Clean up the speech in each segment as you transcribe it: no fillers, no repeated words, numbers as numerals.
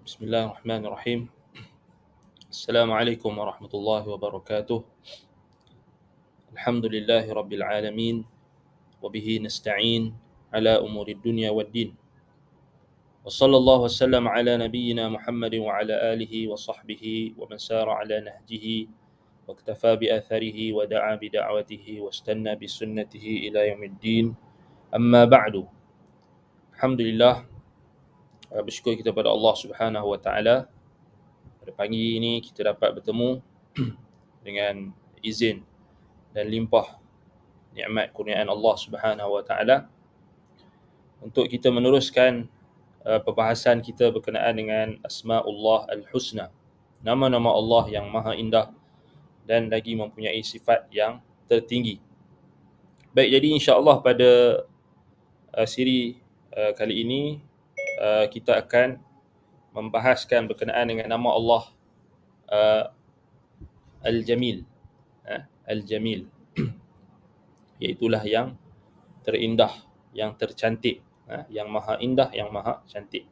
Bismillahirrahmanirrahim. Assalamualaikum warahmatullahi wabarakatuh. Alhamdulillahi rabbil alamin. Wabihi nasta'in ala umurid dunya waddin. Wa sallallahu wasallam ala nabiyyina Muhammadin wa ala alihi wa sahbihi wa man sara ala nahjihi wa iktafa bi atharihi wa da'a bi da'watihi wa istanna bi sunnatihi ila yaumiddin. Amma ba'du. Alhamdulillah, bersyukur kita pada Allah Subhanahu wa taala. Pada pagi ini kita dapat bertemu dengan izin dan limpah nikmat kurniaan Allah Subhanahu wa taala untuk kita meneruskan perbahasan kita berkenaan dengan Asmaullah Al-Husna, nama-nama Allah yang maha indah dan lagi mempunyai sifat yang tertinggi. Baik, jadi insya-Allah pada siri kali ini kita akan membahaskan berkenaan dengan nama Allah Al-Jamil. Al-Jamil, iaitulah yang terindah, yang tercantik, yang maha indah, yang maha cantik.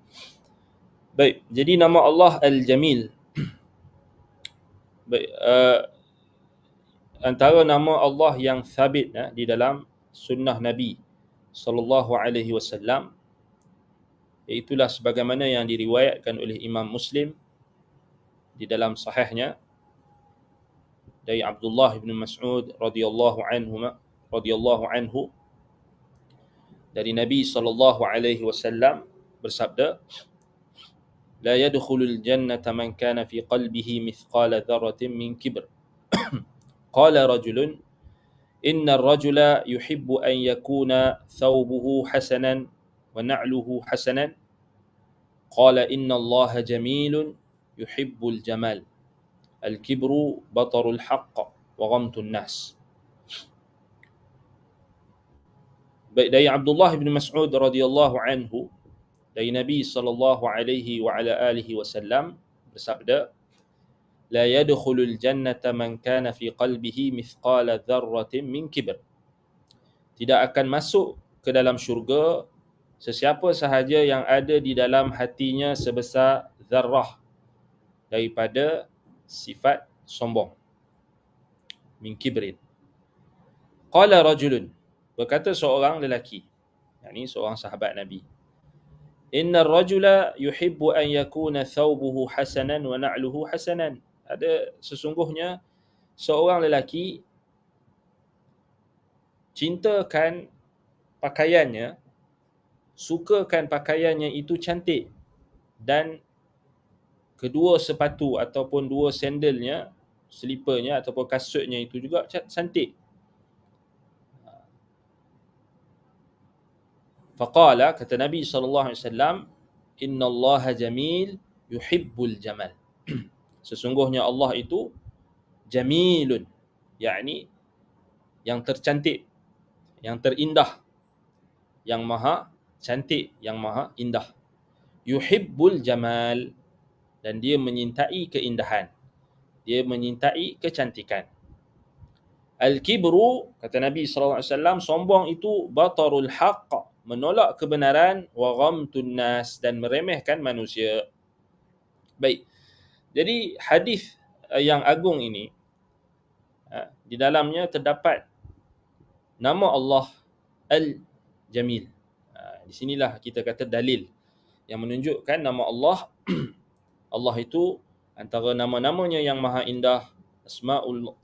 Baik, jadi nama Allah Al-Jamil, baik, antara nama Allah yang sabit di dalam sunnah Nabi sallallahu alaihi wasallam, iaitulah sebagaimana yang diriwayatkan oleh Imam Muslim di dalam sahihnya dari Abdullah bin Mas'ud radhiyallahu anhu, dari Nabi sallallahu alaihi wasallam bersabda, la yadkhulul jannata man kana fi qalbihi mithqala dzarratin min kibr. Qala rajulun inna ar-rajula yuhibbu an yakuna thawbuhu hasanan wa na'luhu hasanan. Qala inna Allaha jamilun yuhibbul jamal. Al-kibru batarul haqq wa ghamtun nas. Baik, dari Abdullah bin Mas'ud radhiyallahu anhu, dari Nabi sallallahu alaihi wa ala alihi wasallam bersabda, la yadkhulul jannata man kana fi qalbihi mithqala dzarratin min kibr. Tidak akan masuk ke dalam syurga sesiapa sahaja yang ada di dalam hatinya sebesar zarrah daripada sifat sombong. Min kibrin. Qala rajulun, berkata seorang lelaki, yakni seorang sahabat Nabi, inna ar-rajula yuhibbu an yakuna thawbuhu hasanan wa na'luhu hasanan. Ada sesungguhnya seorang lelaki cintakan pakaiannya, sukakan pakaiannya itu cantik, dan kedua sepatu ataupun dua sandalnya, slipernya ataupun kasutnya itu juga cantik. Faqala, kata Nabi SAW, inna Allaha jamil yuhibbul jamal. Sesungguhnya Allah itu jamilun, yakni yang tercantik, yang terindah, yang maha cantik, yang maha indah. Yuhibbul jamal, dan dia menyintai keindahan, dia menyintai kecantikan. Al-kibru, kata Nabi SAW, sombong itu batarul haqq, menolak kebenaran, wa ghamtun nas, dan meremehkan manusia. Baik, jadi hadis yang agung ini, di dalamnya terdapat nama Allah Al-Jamil. Di sinilah kita kata dalil yang menunjukkan nama Allah Allah itu antara nama-namanya yang maha indah,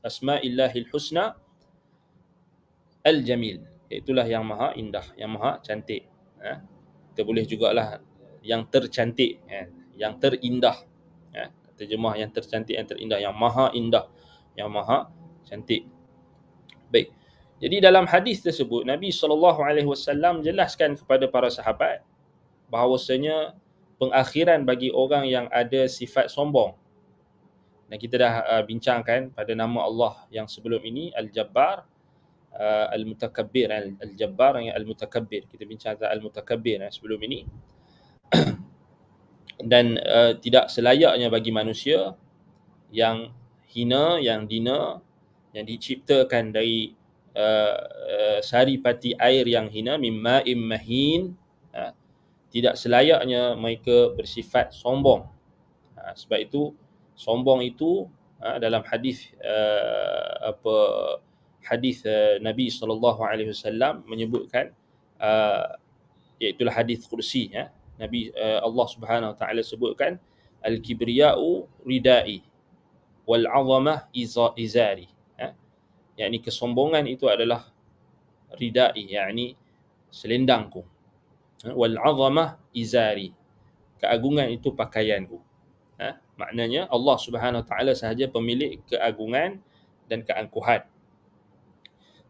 Asma'illahil Husna Al-Jamil, iaitulah yang maha indah, yang maha cantik. Kita boleh jugalah yang tercantik, yang terindah. Terjemah yang tercantik, yang terindah, yang maha indah, yang maha cantik. Baik, jadi dalam hadis tersebut Nabi SAW jelaskan kepada para sahabat bahawasanya pengakhiran bagi orang yang ada sifat sombong. Dan kita dah bincangkan pada nama Allah yang sebelum ini, Al-Jabbar, Al-Mutakabbir, Al-Jabbar yang Al-Mutakabbir. Kita bincang tentang Al-Mutakabbir sebelum ini. Dan tidak selayaknya bagi manusia yang hina, yang dina, yang diciptakan dari saripati air yang hina, mimma'im mahin, tidak selayaknya mereka bersifat sombong Sebab itu sombong itu dalam hadis Nabi SAW menyebutkan, iaitulah hadis qudsi, Nabi Allah Subhanahu Wa Taala sebutkan, al-kibriya'u ridai wal 'azamah izari. Yakni kesombongan itu adalah ridai, yakni selendangku, wal 'azamah izari, keagungan itu pakaianku. Maknanya Allah Subhanahu Wa Taala sahaja pemilik keagungan dan keangkuhan.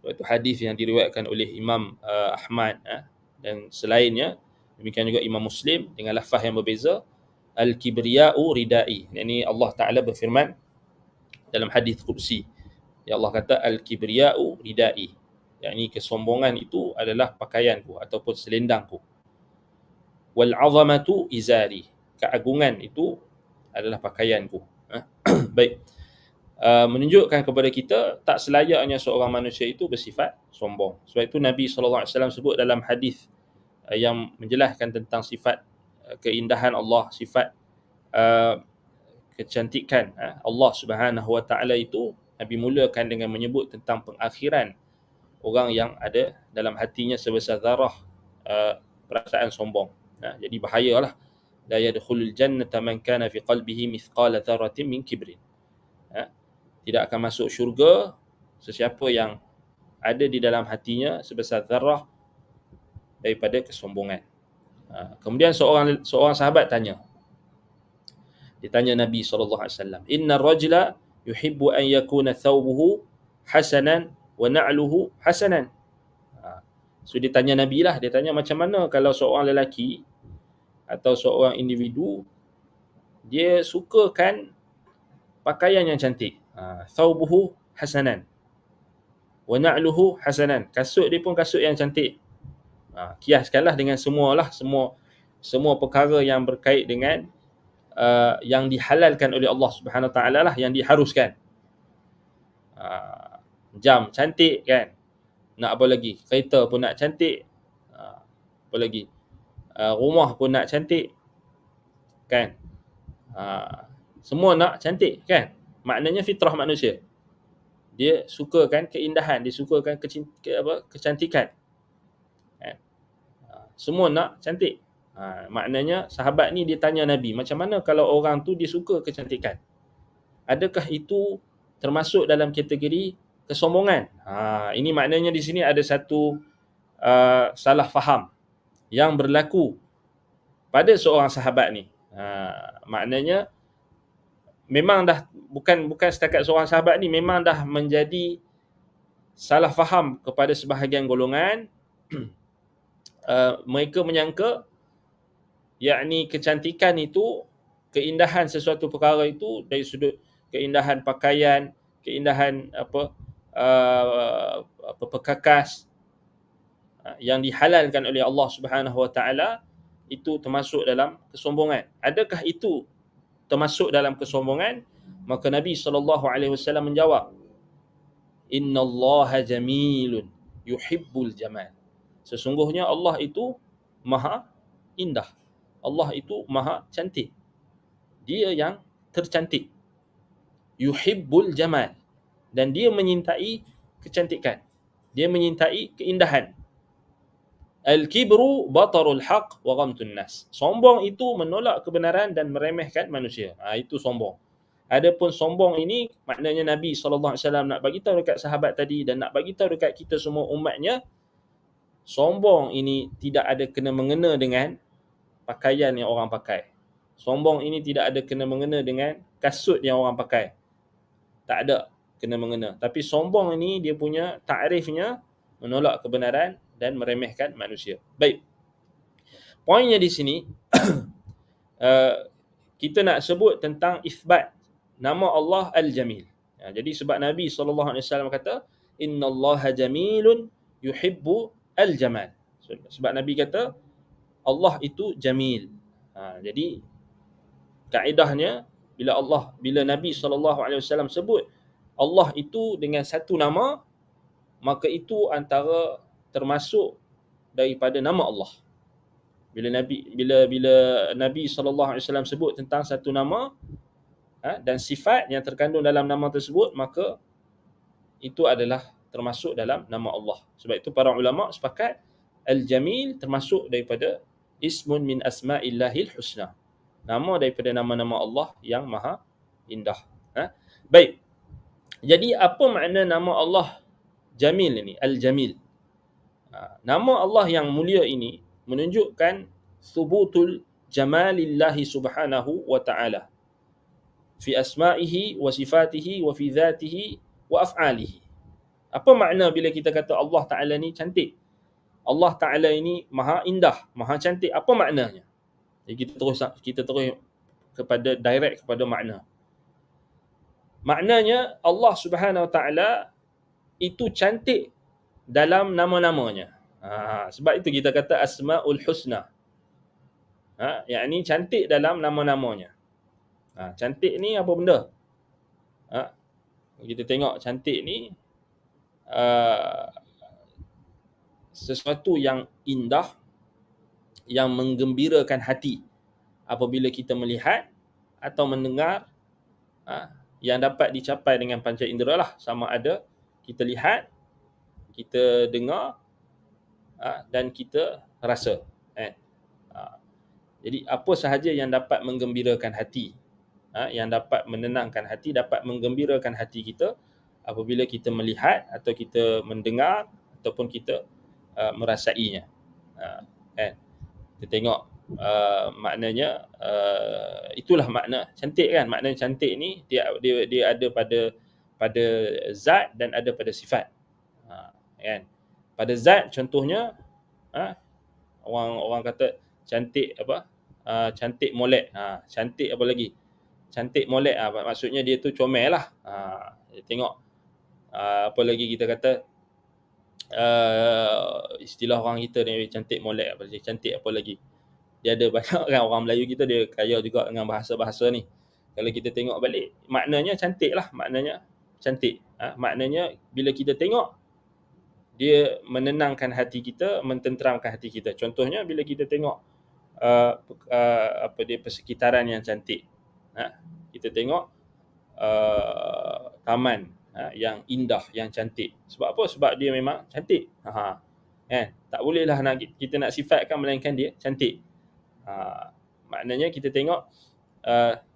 Itu hadis yang diriwayatkan oleh Imam Ahmad dan selainnya, demikian juga Imam Muslim dengan lafaz yang berbeza, al-kibriya'u ridai. Ini Allah Taala berfirman dalam hadis qudsi, ya Allah kata al-kibriya'u ridai, yakni kesombongan itu adalah pakaianku ataupun selendangku. Wal 'azamatu izari, keagungan itu adalah pakaianku. Baik. Menunjukkan kepada kita tak selayaknya seorang manusia itu bersifat sombong. Sebab itu Nabi SAW sebut dalam hadis yang menjelaskan tentang sifat keindahan Allah, sifat kecantikan Allah Subhanahu Wa Taala itu, Nabi mulakan dengan menyebut tentang pengakhiran orang yang ada dalam hatinya sebesar zarah perasaan sombong. Jadi bahayalah, la yadkhulul jannata man kana fi qalbihi mithqala dzarratin min kibrin. Tidak akan masuk syurga sesiapa yang ada di dalam hatinya sebesar zarah daripada kesombongan. Kemudian seorang sahabat tanya. Dia tanya Nabi SAW, inna rajula yuhibbu an yakuna thawbuhu hasanan wa na'luhu hasanan. So dia tanya Nabi lah, dia tanya macam mana kalau seorang lelaki atau seorang individu dia sukakan pakaian yang cantik, thawbuhu hasanan wa na'luhu hasanan, kasut dia pun kasut yang cantik. Kiaskanlah dengan semua perkara yang berkait dengan yang dihalalkan oleh Allah Subhanahu Wa Taala lah, yang diharuskan. Jam cantik kan, nak apa lagi? Kereta pun nak cantik, apa lagi? Rumah pun nak cantik kan. Semua nak cantik kan. Maknanya fitrah manusia, dia sukakan keindahan, dia sukakan kecantikan kan. Semua nak cantik. Maknanya sahabat ni dia tanya Nabi, macam mana kalau orang tu dia suka kecantikan? Adakah itu termasuk dalam kategori kesombongan? Ini maknanya di sini ada satu salah faham yang berlaku pada seorang sahabat ni. Maknanya memang dah bukan setakat seorang sahabat ni, memang dah menjadi salah faham kepada sebahagian golongan. Mereka menyangka yakni kecantikan itu, keindahan sesuatu perkara itu dari sudut keindahan pakaian, keindahan perkakas yang dihalalkan oleh Allah Subhanahu Wa Taala, itu termasuk dalam kesombongan. Adakah itu termasuk dalam kesombongan? Maka Nabi SAW menjawab, innallaha jamilun yuhibbul jamal. Sesungguhnya Allah itu maha indah, Allah itu maha cantik, dia yang tercantik. Yuhibbul jamal, dan dia menyintai kecantikan, dia menyintai keindahan. Al-kibru batarul haq wa ghamtun nas. Sombong itu menolak kebenaran dan meremehkan manusia. Itu sombong. Adapun sombong ini maknanya Nabi SAW nak bagi tahu dekat sahabat tadi dan nak bagi tahu dekat kita semua umatnya, sombong ini tidak ada kena mengena dengan pakaian yang orang pakai. Sombong ini tidak ada kena mengena dengan kasut yang orang pakai. Tak ada kena mengena. Tapi sombong ini dia punya takrifnya menolak kebenaran dan meremehkan manusia. Baik. Poinnya di sini kita nak sebut tentang isbat nama Allah Al-Jamil. Jadi sebab Nabi SAW kata, innallaha jamilun yuhibbu al-jamal. Sebab Nabi kata Allah itu jamil. Jadi kaedahnya bila Nabi SAW sebut Allah itu dengan satu nama, maka itu antara termasuk daripada nama Allah. Bila Nabi SAW sebut tentang satu nama dan sifat yang terkandung dalam nama tersebut, maka itu adalah termasuk dalam nama Allah. Sebab itu para ulama sepakat Al-Jamil termasuk daripada ismun min asma'illahil husna. Nama daripada nama-nama Allah yang maha indah. Baik. Jadi apa makna nama Allah Jamil ini? Al-Jamil. Nama Allah yang mulia ini menunjukkan thubutul jamalillahi subhanahu wa ta'ala fi asma'ihi wa sifatihi wa fi dhatihi wa af'alihi. Apa makna bila kita kata Allah Ta'ala ni cantik? Allah Ta'ala ini maha indah, maha cantik. Apa maknanya? Jadi kita terus direct kepada makna. Maknanya Allah Subhanahu Wa Ta'ala itu cantik dalam nama-namanya. Sebab itu kita kata Asma'ul Husna. Yakni cantik dalam nama-namanya. Cantik ni apa benda? Kita tengok cantik ni sesuatu yang indah, yang menggembirakan hati apabila kita melihat atau mendengar, yang dapat dicapai dengan panca indera lah, sama ada kita lihat, kita dengar dan kita rasa. Jadi apa sahaja yang dapat menggembirakan hati, yang dapat menenangkan hati, dapat menggembirakan hati kita apabila kita melihat atau kita mendengar ataupun kita merasainya. Kita tengok maknanya, itulah makna cantik kan. Makna cantik ni dia ada pada zat dan ada pada sifat. Kan? Pada zat contohnya, orang kata cantik apa? Cantik molek. Cantik apa lagi? Cantik molek, maksudnya dia tu comel lah. Tengok apa lagi kita kata, istilah orang kita ni cantik molek apa lagi, cantik apa lagi. Dia ada banyak kan, orang Melayu kita dia kaya juga dengan bahasa-bahasa ni. Kalau kita tengok balik, maknanya cantik lah, maknanya cantik. Maknanya bila kita tengok, dia menenangkan hati kita, mententeramkan hati kita. Contohnya bila kita tengok persekitaran yang cantik. Kita tengok taman yang indah, yang cantik. Sebab apa? Sebab dia memang cantik. Tak bolehlah kita nak sifatkan melainkan dia cantik. Maknanya kita tengok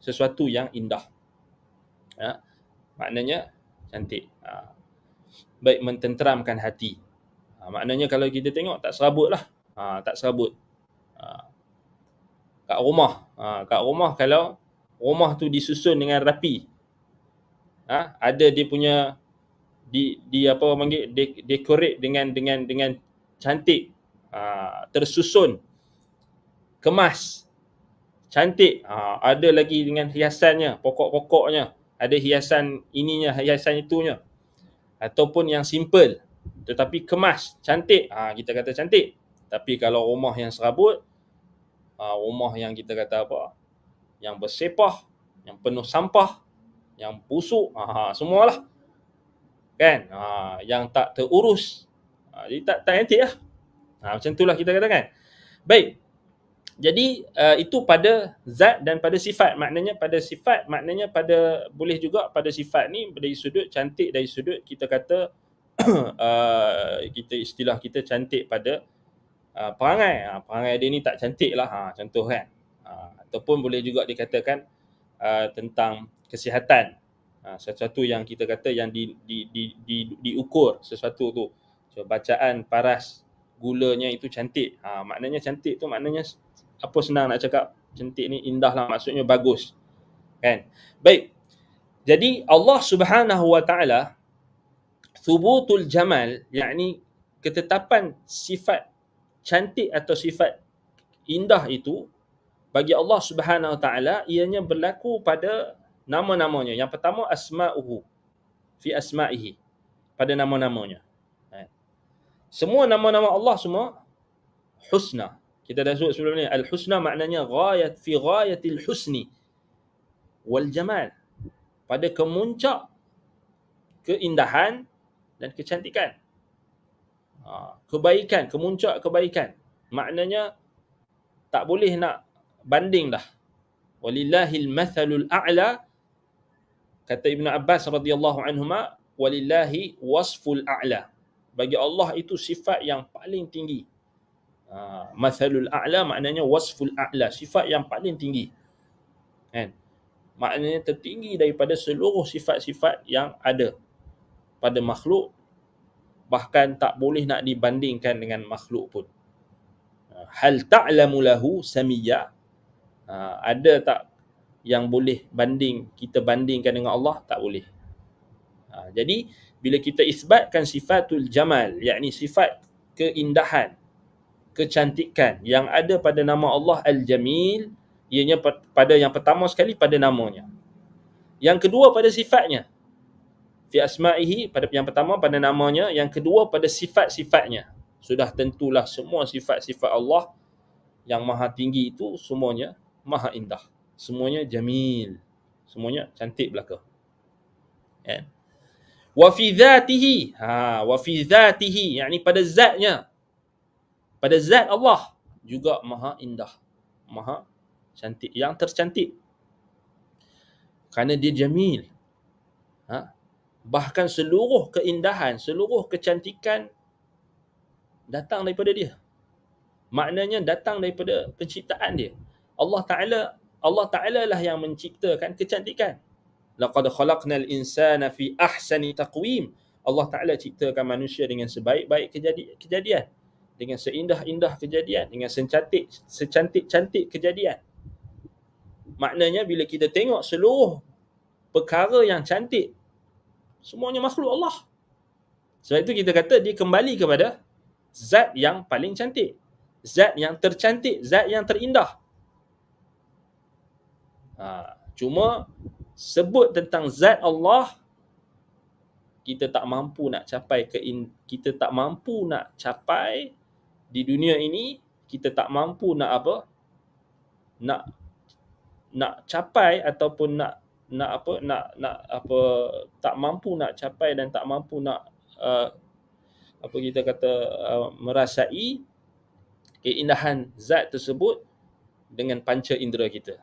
sesuatu yang indah. Maknanya cantik. Baik, mententeramkan hati. Maknanya kalau kita tengok tak serabut lah. Tak serabut. Kat rumah kalau rumah tu disusun dengan rapi, ada dia punya apa orang panggil, decorate dengan cantik, tersusun, kemas, cantik, ada lagi dengan hiasannya, pokok-pokoknya, ada hiasan ininya, hiasan itunya, ataupun yang simple tetapi kemas, cantik, kita kata cantik. Tapi kalau rumah yang serabut, rumah yang kita kata apa, yang bersepah, yang penuh sampah, yang busuk, semualah kan, yang tak terurus, jadi tak cantik lah. Macam itulah kita katakan. Baik, jadi itu pada zat dan pada sifat. Maknanya pada sifat, maknanya pada, boleh juga pada sifat ni dari sudut cantik, dari sudut kita kata kita istilah kita cantik pada perangai. Perangai dia ni tak cantik lah, contoh kan. Ataupun boleh juga dikatakan tentang kesihatan, sesuatu yang kita kata yang diukur sesuatu tu. So, bacaan paras gulanya itu cantik. Maknanya cantik tu maknanya apa, senang nak cakap, cantik ni indah lah, maksudnya bagus kan. Baik, jadi Allah Subhanahu Wa Ta'ala thubutul jamal, yakni ketetapan sifat cantik atau sifat indah itu bagi Allah Subhanahu Wa Ta'ala, ianya berlaku pada nama-namanya. Yang pertama asma'uhu fi asma'ihi, pada nama-namanya. Semua nama-nama Allah semua husna. Kita dah sebut sebelum ni, al-husna maknanya ghayat fi ghayatil husni wal jamal, pada kemuncak keindahan dan kecantikan. Kebaikan, kemuncak kebaikan. Maknanya tak boleh nak banding dah. Walillahil mathalul a'la, kata Ibn Abbas radhiyallahu anhuma, walillahi wasful a'la. Bagi Allah itu sifat yang paling tinggi. Mathalul a'la maknanya wasful a'la, sifat yang paling tinggi. Kan? Maknanya tertinggi daripada seluruh sifat-sifat yang ada pada makhluk, bahkan tak boleh nak dibandingkan dengan makhluk pun. Hal ta'lamu lahu samiyya, ada tak yang boleh kita bandingkan dengan Allah? Tak boleh. Jadi bila kita isbatkan sifatul jamal, yakni sifat keindahan, kecantikan yang ada pada nama Allah Al-Jamil, ianya pada yang pertama sekali pada namanya, yang kedua pada sifatnya, fi asma'ihi, pada yang pertama pada namanya, yang kedua pada sifat-sifatnya. Sudah tentulah semua sifat-sifat Allah yang maha tinggi itu semuanya maha indah, semuanya jamil, semuanya cantik belaka. Kan? Wa fi dhatihi, wa fi dhatihi, yakni pada zatnya, pada zat Allah juga maha indah, maha cantik, yang tercantik, kerana dia jamil. Bahkan seluruh keindahan, seluruh kecantikan datang daripada dia. Maknanya datang daripada penciptaan dia. Allah Ta'ala lah yang menciptakan kecantikan. Laqad khalaqnal insana fi ahsani taqwim. Allah Ta'ala ciptakan manusia dengan sebaik-baik kejadian, dengan seindah-indah kejadian, dengan secantik-cantik kejadian. Maknanya bila kita tengok seluruh perkara yang cantik, semuanya makhluk Allah. Sebab itu kita kata dia kembali kepada zat yang paling cantik, zat yang tercantik, zat yang terindah. Cuma sebut tentang zat Allah, kita tak mampu nak capai di dunia ini. Kita tak mampu nak capai, ataupun tak mampu nak capai dan tak mampu nak merasai keindahan zat tersebut dengan panca indera kita.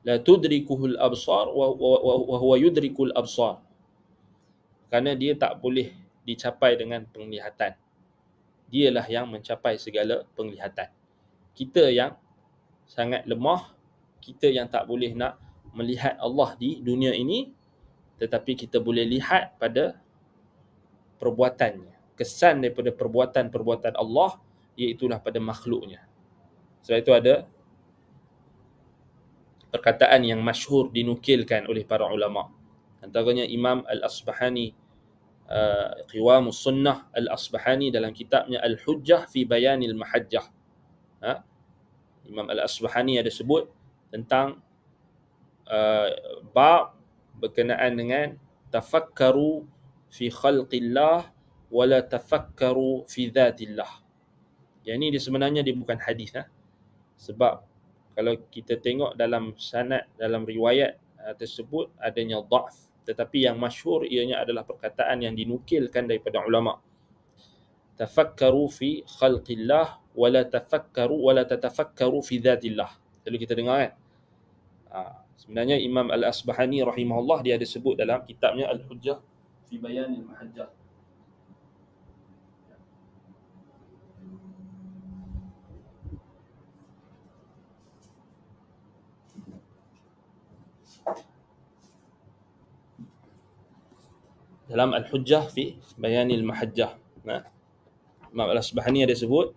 La tudrikuhul absar wa huwa yudrikul absar. Kerana dia tak boleh dicapai dengan penglihatan. Dialah yang mencapai segala penglihatan. Kita yang sangat lemah, kita yang tak boleh nak melihat Allah di dunia ini, tetapi kita boleh lihat pada perbuatannya, kesan daripada perbuatan-perbuatan Allah, iaitulah pada makhluknya. Sebab itu ada perkataan yang masyhur dinukilkan oleh para ulama. Antaranya Imam Al-Asbahani, Qiwamus Sunnah Al-Asbahani, dalam kitabnya Al-Hujjah fi Bayanil Mahajjah. Imam Al-Asbahani ada sebut tentang bab berkenaan dengan tafakkaru fi khalqillah wala tafakkaru fi dhatillah. Yang ini sebenarnya dia bukan hadis. Sebab kalau kita tengok dalam sanad, dalam riwayat tersebut adanya dha'f, tetapi yang masyhur ianya adalah perkataan yang dinukilkan daripada ulama. Tafakkaru fi khalqillah wala tatafakkaru fi dhatillah. Lalu kita dengar kan? Sebenarnya Imam Al-Asbahani rahimahullah dia ada sebut dalam kitabnya Al-Hujjah fi Bayanil Mahajjah. Dalam Al-Hujjah fi Bayanil Mahajjah, Imam Al-Asbahani ada sebut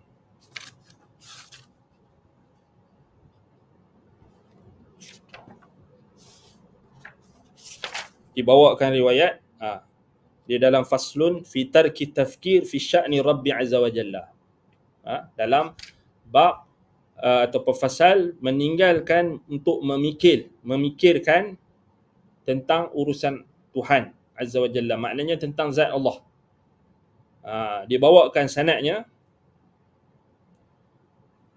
dibawakan riwayat dia dalam faslun fi tarki tafkir fi sya'ni Rabbi azza wa jalla, dalam bab atau fasal meninggalkan untuk memikirkan tentang urusan Tuhan azza wa jalla, maknanya tentang zat Allah. Dia bawakan sanadnya,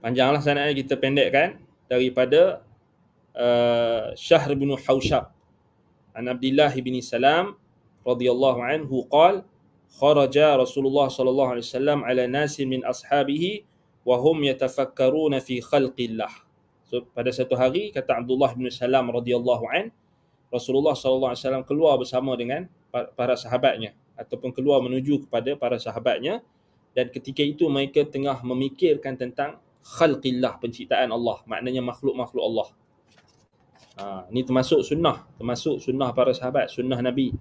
panjanglah sanadnya, kita pendekkan, daripada Syahr bin Haushab an Abdullah bin Salam radhiyallahu anhu qala kharaja Rasulullah sallallahu alaihi wasallam ala nasin min ashabihi wa hum yatafakkaruna fi khalqillah. So pada satu hari kata Abdullah bin Salam radhiyallahu an, Rasulullah sallallahu alaihi wasallam keluar bersama dengan para sahabatnya ataupun keluar menuju kepada para sahabatnya, dan ketika itu mereka tengah memikirkan tentang khalqillah, penciptaan Allah, maknanya makhluk-makhluk Allah. Ini termasuk sunnah para sahabat, sunnah Nabi.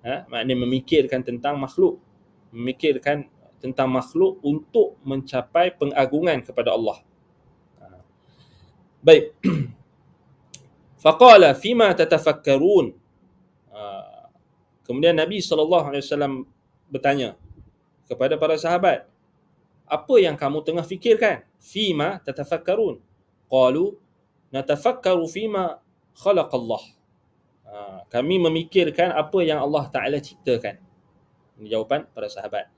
Maknanya memikirkan tentang makhluk, memikirkan tentang makhluk untuk mencapai pengagungan kepada Allah. Baik. Faqala fima tatafakkarun. Kemudian Nabi SAW bertanya kepada para sahabat, apa yang kamu tengah fikirkan? Fima tatafakkarun. Qalu natafakkaru fima khalaqallah. Kami memikirkan apa yang Allah Ta'ala ciptakan. Ini jawapan para sahabat.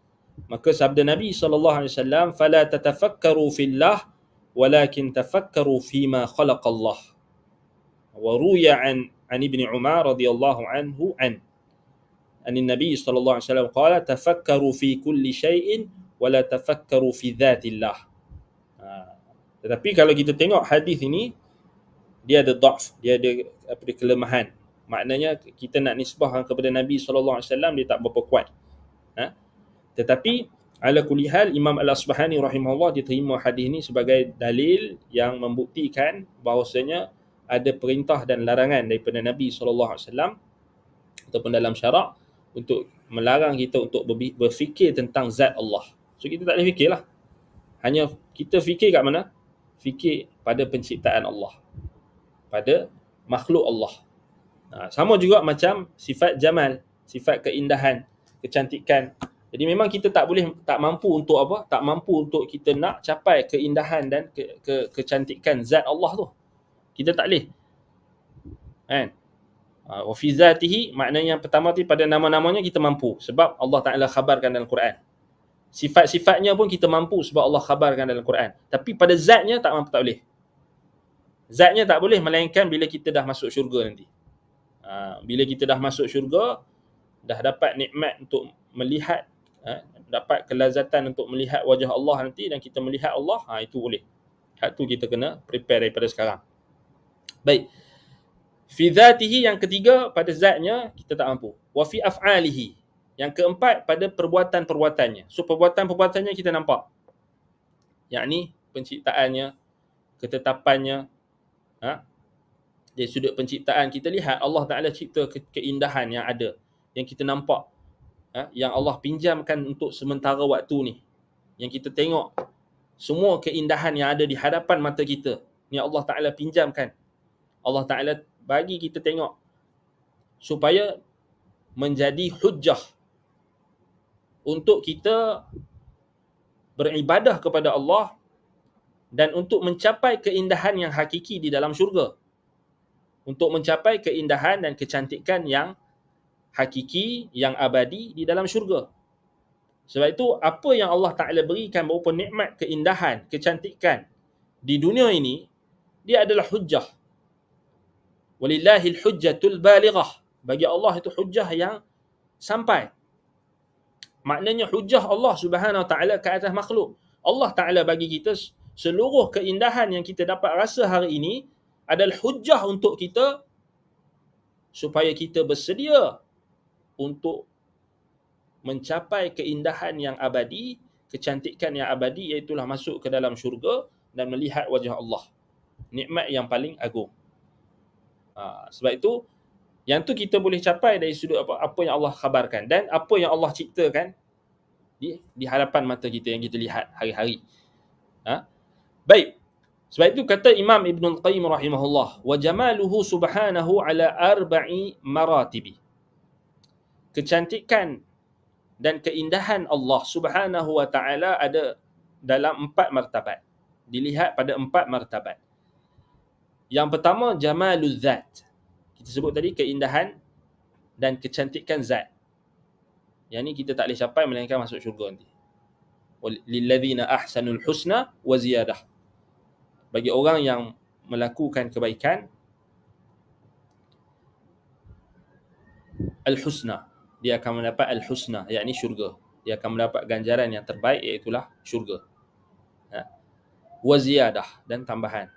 Maka sabda Nabi SAW, fala tatafakkaru fillah walakin tafakkaru fima khalaqallah. Wa ruya an Ibn Umar radhiyallahu anhu an Nabi sallallahu alaihi wasallam qala tafakkaru fi kulli shay'in wa la tafakkaru fi dhatillah. Tetapi kalau kita tengok hadis ini, dia ada dhaf, dia ada kelemahan. Maknanya kita nak nisbahkan kepada Nabi sallallahu alaihi wasallam, dia tak berapa kuat. Tetapi ala kulli hal, Imam Al-Asbahani rahimahullah dia terima hadis ini sebagai dalil yang membuktikan bahawasanya ada perintah dan larangan daripada Nabi sallallahu alaihi wasallam ataupun dalam syarak untuk melarang kita untuk berfikir tentang zat Allah. So kita tak boleh fikirlah. Hanya kita fikir kat mana? Fikir pada penciptaan Allah, pada makhluk Allah. Sama juga macam sifat jamal, sifat keindahan, kecantikan. Jadi memang kita tak mampu untuk apa? Tak mampu untuk kita nak capai keindahan dan kecantikan zat Allah tu. Kita tak boleh. Kan? Wa fi zatihi, maknanya yang pertama tu pada nama-namanya kita mampu sebab Allah Taala khabarkan dalam Quran. Sifat-sifatnya pun kita mampu sebab Allah khabarkan dalam Quran. Tapi pada zatnya tak mampu, tak boleh. Zatnya tak boleh melainkan bila kita dah masuk syurga nanti. Bila kita dah masuk syurga, dah dapat nikmat untuk melihat, dapat kelazatan untuk melihat wajah Allah nanti dan kita melihat Allah, itu boleh. Hak tu kita kena prepare daripada sekarang. Baik. Fi dhatihi, yang ketiga pada zatnya kita tak mampu. Wa fi af'alihi, yang keempat pada perbuatan-perbuatannya. So perbuatan-perbuatannya kita nampak. Yakni penciptaannya, ketetapannya. Dari sudut penciptaan kita lihat Allah Ta'ala cipta keindahan yang ada, yang kita nampak, yang Allah pinjamkan untuk sementara waktu ni, yang kita tengok semua keindahan yang ada di hadapan mata kita ni Allah Ta'ala pinjamkan. Allah Ta'ala bagi kita tengok supaya menjadi hujjah untuk kita beribadah kepada Allah dan untuk mencapai keindahan yang hakiki di dalam syurga, untuk mencapai keindahan dan kecantikan yang hakiki, yang abadi di dalam syurga. Sebab itu apa yang Allah Ta'ala berikan berupa nikmat, keindahan, kecantikan di dunia ini, dia adalah hujjah. Walillahil hujjatul balighah. Bagi Allah itu hujjah yang sampai. Maknanya hujjah Allah Subhanahu Wa Ta'ala ke atas makhluk. Allah Ta'ala bagi kita seluruh keindahan yang kita dapat rasa hari ini adalah hujjah untuk kita supaya kita bersedia untuk mencapai keindahan yang abadi, kecantikan yang abadi, iaitulah masuk ke dalam syurga dan melihat wajah Allah. Nikmat yang paling agung. Sebab itu yang tu kita boleh capai dari sudut apa yang Allah khabarkan dan apa yang Allah ciptakan di hadapan mata kita yang kita lihat hari-hari. Baik. Sebab itu kata Imam Ibn Qayyim rahimahullah, wa jamaluhu subhanahu ala arba'i maratibi. Kecantikan dan keindahan Allah Subhanahu Wa Ta'ala ada dalam 4 martabat. Dilihat pada 4 martabat. Yang pertama, jamalul zat. Kita sebut tadi keindahan dan kecantikan zat. Yang ni kita tak boleh capai melainkan masuk syurga nanti. Lilladzina ahsanul husna wa ziyadah. Bagi orang yang melakukan kebaikan, al-husna. dia akan mendapat al-husna, yakni syurga. Dia akan mendapat ganjaran yang terbaik, iaitulah syurga. Wa ziyadah, dan tambahan.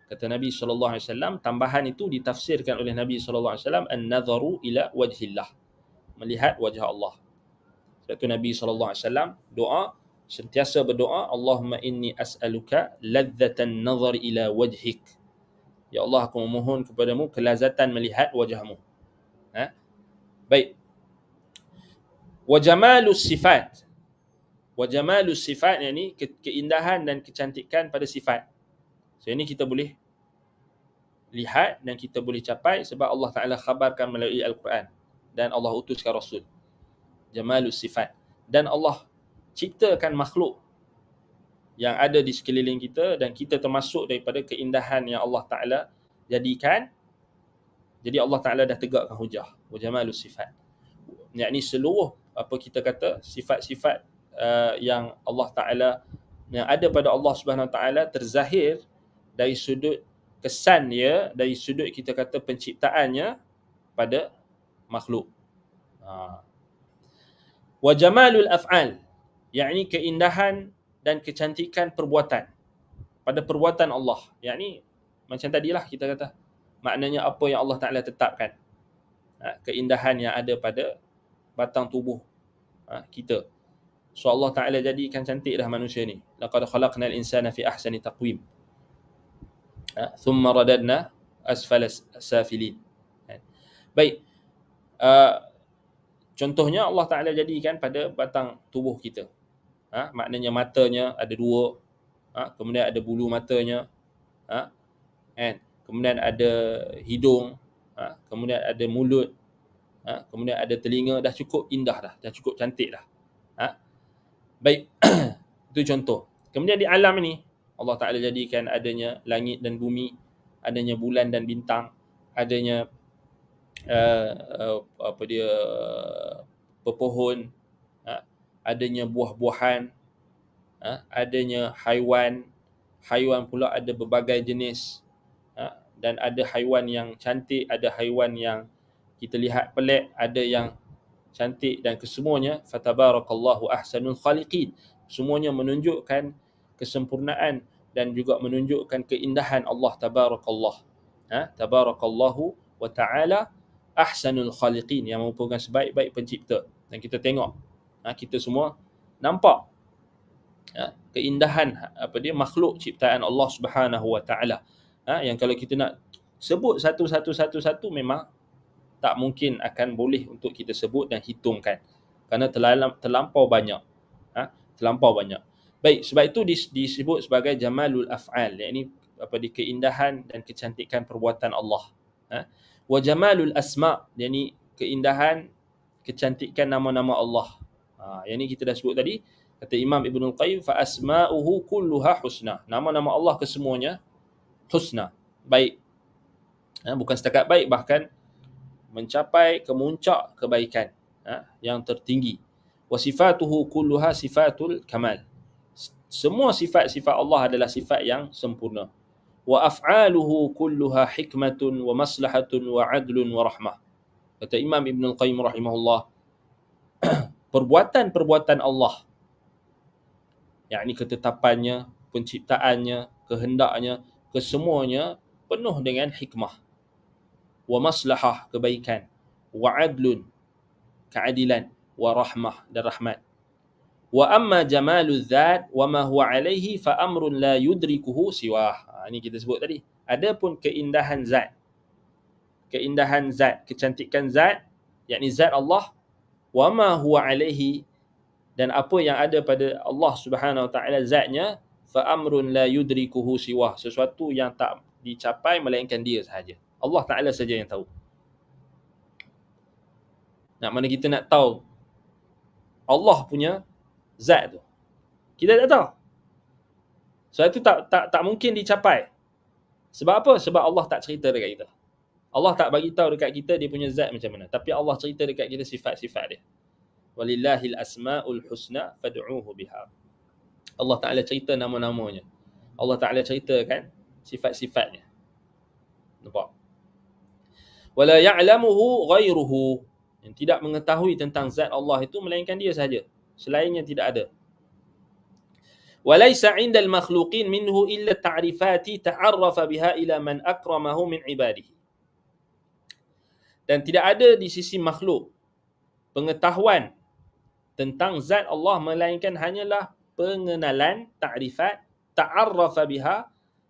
Kata Nabi SAW, tambahan itu ditafsirkan oleh Nabi SAW, an-nadharu ila wajhillah, melihat wajah Allah. Sebab itu Nabi SAW doa, sentiasa berdoa, Allahumma inni as'aluka ladzatan nazar ila wajhik. Ya Allah, aku memohon kepadamu kelazatan melihat wajahmu. Baik. Wa jamalus sifat. Wa jamalus sifat, yakni keindahan dan kecantikan pada sifat. So ini kita boleh lihat dan kita boleh capai sebab Allah Ta'ala khabarkan melalui Al-Quran dan Allah utuskan Rasul. Jamalus sifat. Dan Allah ciptakan makhluk yang ada di sekeliling kita dan kita termasuk daripada keindahan yang Allah Ta'ala jadikan. Jadi Allah Ta'ala dah tegakkan hujah. Wa jamalus sifat. Yakni seluruh apa kita kata sifat-sifat yang Allah Ta'ala, yang ada pada Allah Subhanahu Wa Ta'ala terzahir dari sudut kesan dia, dari sudut kita kata penciptaannya pada makhluk. Wa jamalul af'al, yakni keindahan dan kecantikan perbuatan pada perbuatan Allah. Yakni macam tadilah kita kata, maknanya apa yang Allah Ta'ala tetapkan, keindahan yang ada pada batang tubuh kita. So Allah Ta'ala jadikan cantik dah manusia ni. Laqad khalaqnal insana fi ahsani taqwim. Thumma radadna asfala safilin. Baik. Contohnya Allah Ta'ala jadikan pada batang tubuh kita. Maknanya matanya ada dua. Kemudian ada bulu matanya. Kemudian ada hidung. Kemudian ada mulut. Kemudian ada telinga. Dah cukup indah dah. Dah cukup cantik dah. Baik. Itu contoh. Kemudian di alam ni Allah Ta'ala jadikan adanya langit dan bumi, adanya bulan dan bintang, adanya pepohon, adanya buah-buahan, adanya haiwan. Haiwan pula ada berbagai jenis, dan ada haiwan yang cantik, ada haiwan yang kita lihat pelik, ada yang cantik, dan kesemuanya fatabarakallahu ahsanul khaliqin. Semuanya menunjukkan kesempurnaan dan juga menunjukkan keindahan Allah tabarakallah. Tabarakallahu wa ta'ala ahsanul khaliqin, yang merupakan sebaik-baik pencipta. Dan kita tengok, kita semua nampak keindahan makhluk ciptaan Allah Subhanahu wa ta'ala. Yang kalau kita nak sebut satu-satu memang tak mungkin akan boleh untuk kita sebut dan hitungkan, kerana terlampau banyak. Terlampau banyak. Baik, sebab itu disebut sebagai jamalul af'al, yakni di keindahan dan kecantikan perbuatan Allah. Wa jamalul asma', yakni keindahan, kecantikan nama-nama Allah. Yang ni kita dah sebut tadi. Kata Imam Ibnul Qayyim, fa asma'uhu kulluha husna. Nama-nama Allah kesemuanya husna, baik. Bukan setakat baik, bahkan mencapai kemuncak kebaikan yang tertinggi. Wa sifatuhu kulluha sifatul kamal. Semua sifat-sifat Allah adalah sifat yang sempurna. Wa af'aluhu kulluha hikmatun wa maslahatun wa adlun wa rahmah. Kata Imam Ibnul Qayyim rahimahullah, perbuatan-perbuatan Allah, yakni ketetapannya, penciptaannya, kehendaknya, kesemuanya penuh dengan hikmah, wa maslahah, kebaikan, wa adlun, keadilan, wa rahmah, dan rahmat. Wa amma jamalul zat wa ma huwa alaihi fa amrun la yudrikuhu siwah. Ini kita sebut tadi. Adapun keindahan zat, kecantikan zat, yakni zat Allah, wa ma huwa alaihi, dan apa yang ada pada Allah Subhanahu wa ta'ala zatnya, fa amrun la yudrikuhu siwah, sesuatu yang tak dicapai melainkan dia sahaja. Allah Ta'ala saja yang tahu. Mana kita nak tahu Allah punya zat tu, kita tak tahu. Sebab itu tak mungkin dicapai. Sebab apa? Sebab Allah tak cerita dekat kita. Allah tak bagi tahu dekat kita dia punya zat macam mana, tapi Allah cerita dekat kita sifat-sifat dia. Walillahil asmaul husna fad'uuhu biha. Allah Ta'ala cerita nama-namanya. Allah Ta'ala ceritakan sifat-sifatnya. Nampak? Wala ya'lamuhu ghairuhu. yang tidak mengetahui tentang zat Allah itu melainkan dia saja, selainnya tidak ada. وليس عند المخلوقين منه إلا التعريفات تعرف بها إلى من أكرمه من عباده. Dan tidak ada di sisi makhluk pengetahuan tentang zat Allah melainkan hanyalah pengenalan, ta'rifat, ta'arrafa biha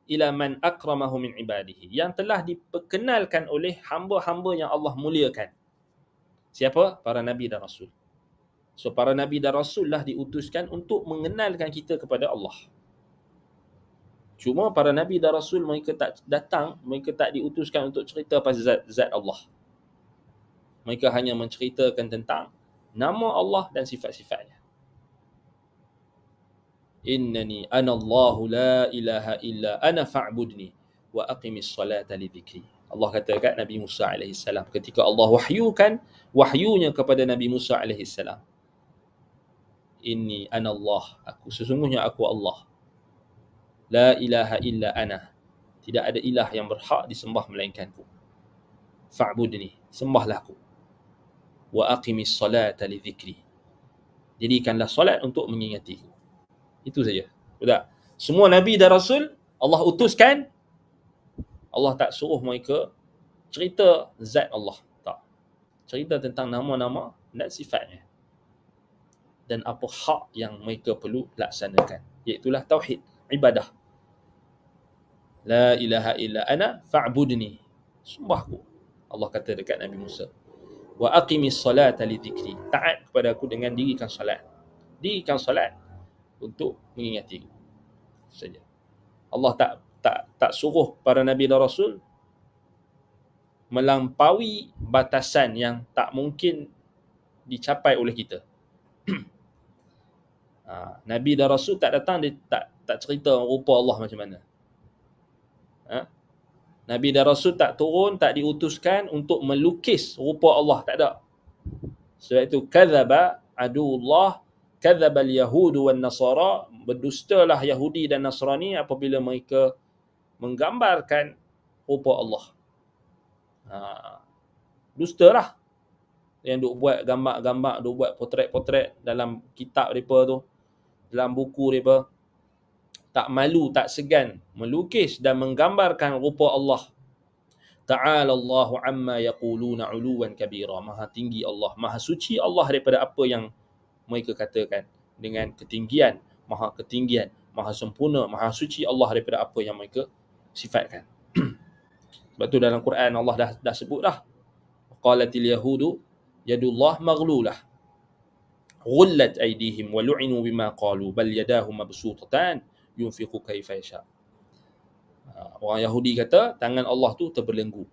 ila man akramahu min ibadihi, yang telah diperkenalkan oleh hamba-hamba yang Allah muliakan. Siapa? Para nabi dan rasul. So para nabi dan rasul lah diutuskan untuk mengenalkan kita kepada Allah. Cuma para nabi dan rasul mereka tak datang, mereka tak diutuskan untuk cerita pasal zat Allah. Mereka hanya menceritakan tentang nama Allah dan sifat-sifatnya. Innani anallahu la ilaha illa ana fa'budni wa aqimis salata li dhikri. Allah kata kat Nabi Musa AS ketika Allah wahyunya kepada Nabi Musa AS. Inni anallah, aku sesungguhnya aku Allah. La ilaha illa ana, tidak ada ilah yang berhak disembah melainkanku. Fa'budni, sembahlah aku. Wa aqimis salata li dhikri, jadikanlah solat untuk mengingatiku. Itu saja. Sudah. Semua nabi dan rasul Allah utuskan, Allah tak suruh mereka cerita zat Allah, tak. Cerita tentang nama-nama dan sifatnya dan apa hak yang mereka perlu laksanakan, iaitulah tauhid, ibadah. La ilaha illa ana fa'budni, sembahku. Allah kata dekat Nabi Musa. Wa aqimis salata li dhikri, taat kepada aku dengan dirikan salat. Dirikan salat untuk mengingati saja. Allah tak suruh para nabi dan rasul melampaui batasan yang tak mungkin dicapai oleh kita. Nabi dan rasul tak datang, dia tak cerita rupa Allah macam mana. Nabi dan rasul tak turun, tak diutuskan untuk melukis rupa Allah, tak ada. Sebab itu kadzaba aduullah, kadzabal yahudu wan nasara, berdustalah Yahudi dan Nasrani apabila mereka menggambarkan rupa Allah. Dustalah yang duk buat gambar-gambar, duk buat potret-potret dalam kitab mereka tu, dalam buku mereka. Tak malu, tak segan melukis dan menggambarkan rupa Allah. Ta'ala Allahu amma yaquluna 'uluwan kabira. Maha tinggi Allah, maha suci Allah daripada apa yang mereka katakan, dengan ketinggian, maha sempurna, maha suci Allah daripada apa yang mereka sifatkan. Sebab tu dalam Quran Allah dah sebut dah. Qalatil yahudu yadullah maghlulah. Ghullat aydihim wa lu'inu bima qalu bal yadahu mabsutatan yunfiqu kaifa yasha. Orang Yahudi kata tangan Allah tu terbelenggu.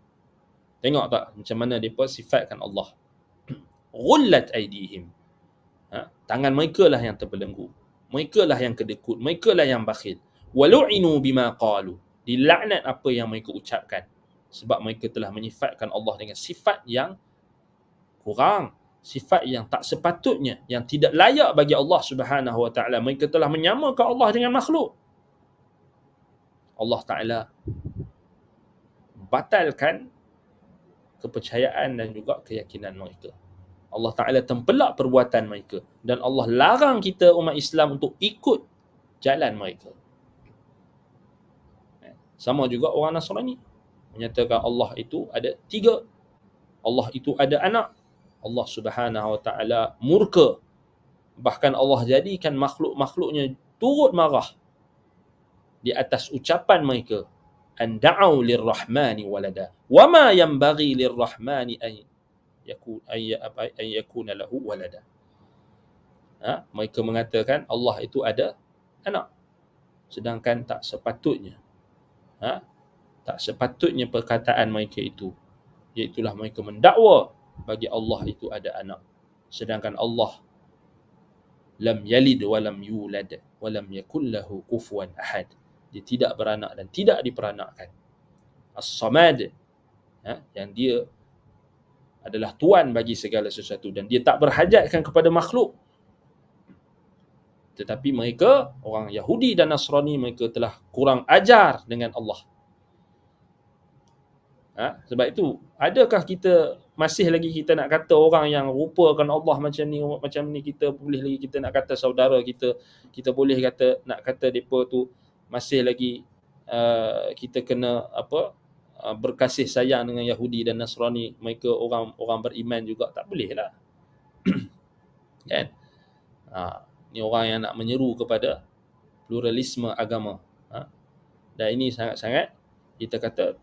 Tengok tak macam mana depa sifatkan Allah. Ghullat aydihim. Tangan mereka lah yang terbelenggu. Mereka lah yang kedekut. Mereka lah yang bakhil. Walu'inu bima qalu. Dilaknat apa yang mereka ucapkan. Sebab mereka telah menyifatkan Allah dengan sifat yang kurang. Sifat yang tak sepatutnya. Yang tidak layak bagi Allah Subhanahu Wa Ta'ala. Mereka telah menyamakan Allah dengan makhluk. Allah Ta'ala batalkan kepercayaan dan juga keyakinan mereka. Allah Ta'ala tempelak perbuatan mereka. Dan Allah larang kita umat Islam untuk ikut jalan mereka. Sama juga orang Nasrani. Menyatakan Allah itu ada 3. Allah itu ada anak. Allah Subhanahu Wa Ta'ala murka. Bahkan Allah jadikan makhluk-makhluknya turut marah di atas ucapan mereka. An da'au lirrahmani walada. Wa ma yanbaghi lirrahmani an yakuna lahu walada. Mereka mengatakan Allah itu ada anak. Sedangkan tak sepatutnya. Tak sepatutnya perkataan mereka itu. Iaitulah mereka mendakwa bagi Allah itu ada anak. Sedangkan Allah lam yalid wa lam yulad wa lam yakul lahu kufuwan ahad. Dia tidak beranak dan tidak diperanakkan. As-Samad, yang dia adalah Tuan bagi segala sesuatu dan dia tak berhajatkan kepada makhluk. Tetapi mereka, orang Yahudi dan Nasrani, mereka telah kurang ajar dengan Allah. Sebab itu, adakah kita masih lagi kita nak kata orang yang rupakan Allah macam ni, kita boleh lagi kita nak kata saudara kita boleh kata nak kata depa tu masih lagi kita kena berkasih sayang dengan Yahudi dan Nasrani, mereka orang beriman juga, tak boleh lah. Kan? Ni orang yang nak menyeru kepada pluralisme agama. Dan ini sangat-sangat kita kata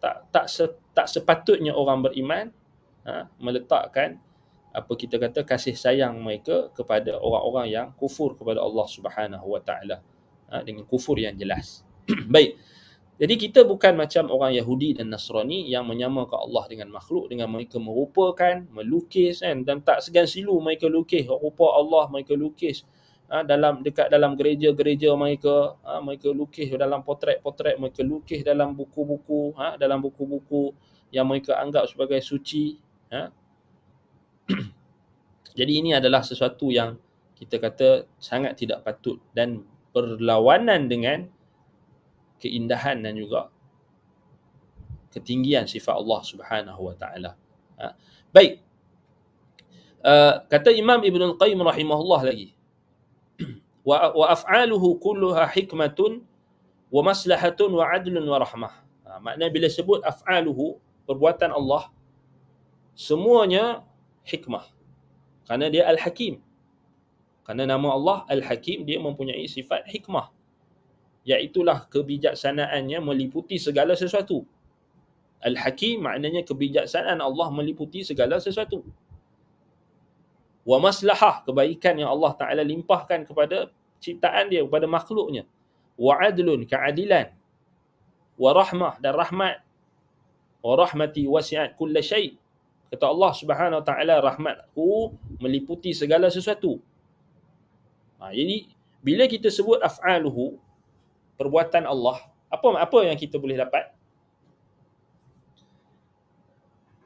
tak sepatutnya orang beriman meletakkan kita kata kasih sayang mereka kepada orang-orang yang kufur kepada Allah Subhanahu Wa Taala dengan kufur yang jelas. Baik. Jadi kita bukan macam orang Yahudi dan Nasrani yang menyamakan Allah dengan makhluk, dengan mereka merupakan, melukis kan, dan tak segan silu mereka lukis rupa Allah, mereka lukis dekat dalam gereja-gereja mereka, mereka lukis dalam potret-potret, mereka lukis dalam buku-buku, dalam buku-buku yang mereka anggap sebagai suci. Jadi ini adalah sesuatu yang kita kata sangat tidak patut dan berlawanan dengan keindahan dan juga ketinggian sifat Allah Subhanahu Wa Taala. Baik. Kata Imam Ibn Al-Qayyim rahimahullah lagi, wa af'aluhu kulluha hikmatun wa maslahatun wa adlun wa rahmah. Maknanya bila sebut af'aluhu, perbuatan Allah, semuanya hikmah. Kerana dia Al-Hakim. Kerana nama Allah Al-Hakim, dia mempunyai sifat hikmah, iaitulah kebijaksanaannya meliputi segala sesuatu. Al-Hakim maknanya kebijaksanaan Allah meliputi segala sesuatu. Wa maslahah, kebaikan yang Allah Ta'ala limpahkan kepada ciptaan dia, kepada makhluknya. Wa adlun, keadilan. Wa rahmah, dan rahmat. Wa rahmati wasi'at kulla syai'. Kata Allah Subhanahu Wa Ta'ala, rahmatku meliputi segala sesuatu. Jadi bila kita sebut af'aluhu, perbuatan Allah, apa yang kita boleh dapat?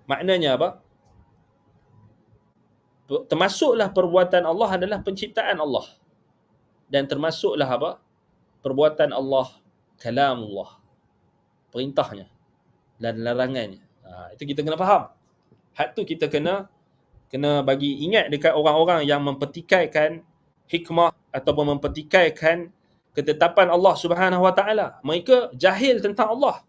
Maknanya apa? Termasuklah perbuatan Allah adalah penciptaan Allah. Dan termasuklah apa? Perbuatan Allah, kalamullah, perintahnya dan larangannya. Itu kita kena faham. Hak tu kita kena bagi ingat dekat orang-orang yang mempertikaikan hikmah ataupun mempertikaikan ketetapan Allah Subhanahu Wa Taala. Mereka jahil tentang Allah.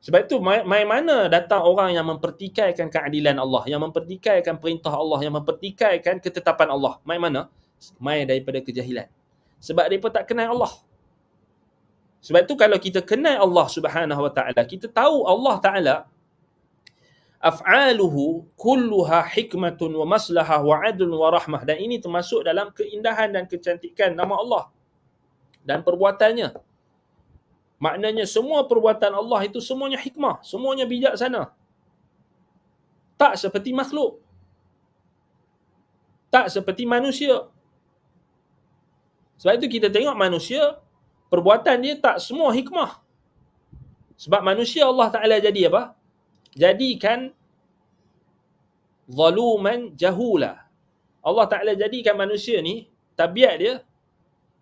Sebab itu mai mana datang orang yang mempertikaikan keadilan Allah, yang mempertikaikan perintah Allah, yang mempertikaikan ketetapan Allah. Mai mana? Mai daripada kejahilan. Sebab mereka tak kenal Allah. Sebab itu kalau kita kenal Allah Subhanahu Wa Taala, kita tahu Allah Taala af'aluhu kulluha hikmatun wa maslahah wa adlun wa rahmah, dan ini termasuk dalam keindahan dan kecantikan nama Allah dan perbuatannya. Maknanya semua perbuatan Allah itu semuanya hikmah, semuanya bijaksana. Tak seperti makhluk. Tak seperti manusia. Sebab itu kita tengok manusia, perbuatan dia tak semua hikmah. Sebab manusia Allah Ta'ala jadi apa? Jadikan zaluman jahula. Allah Ta'ala jadikan manusia ni, tabiat dia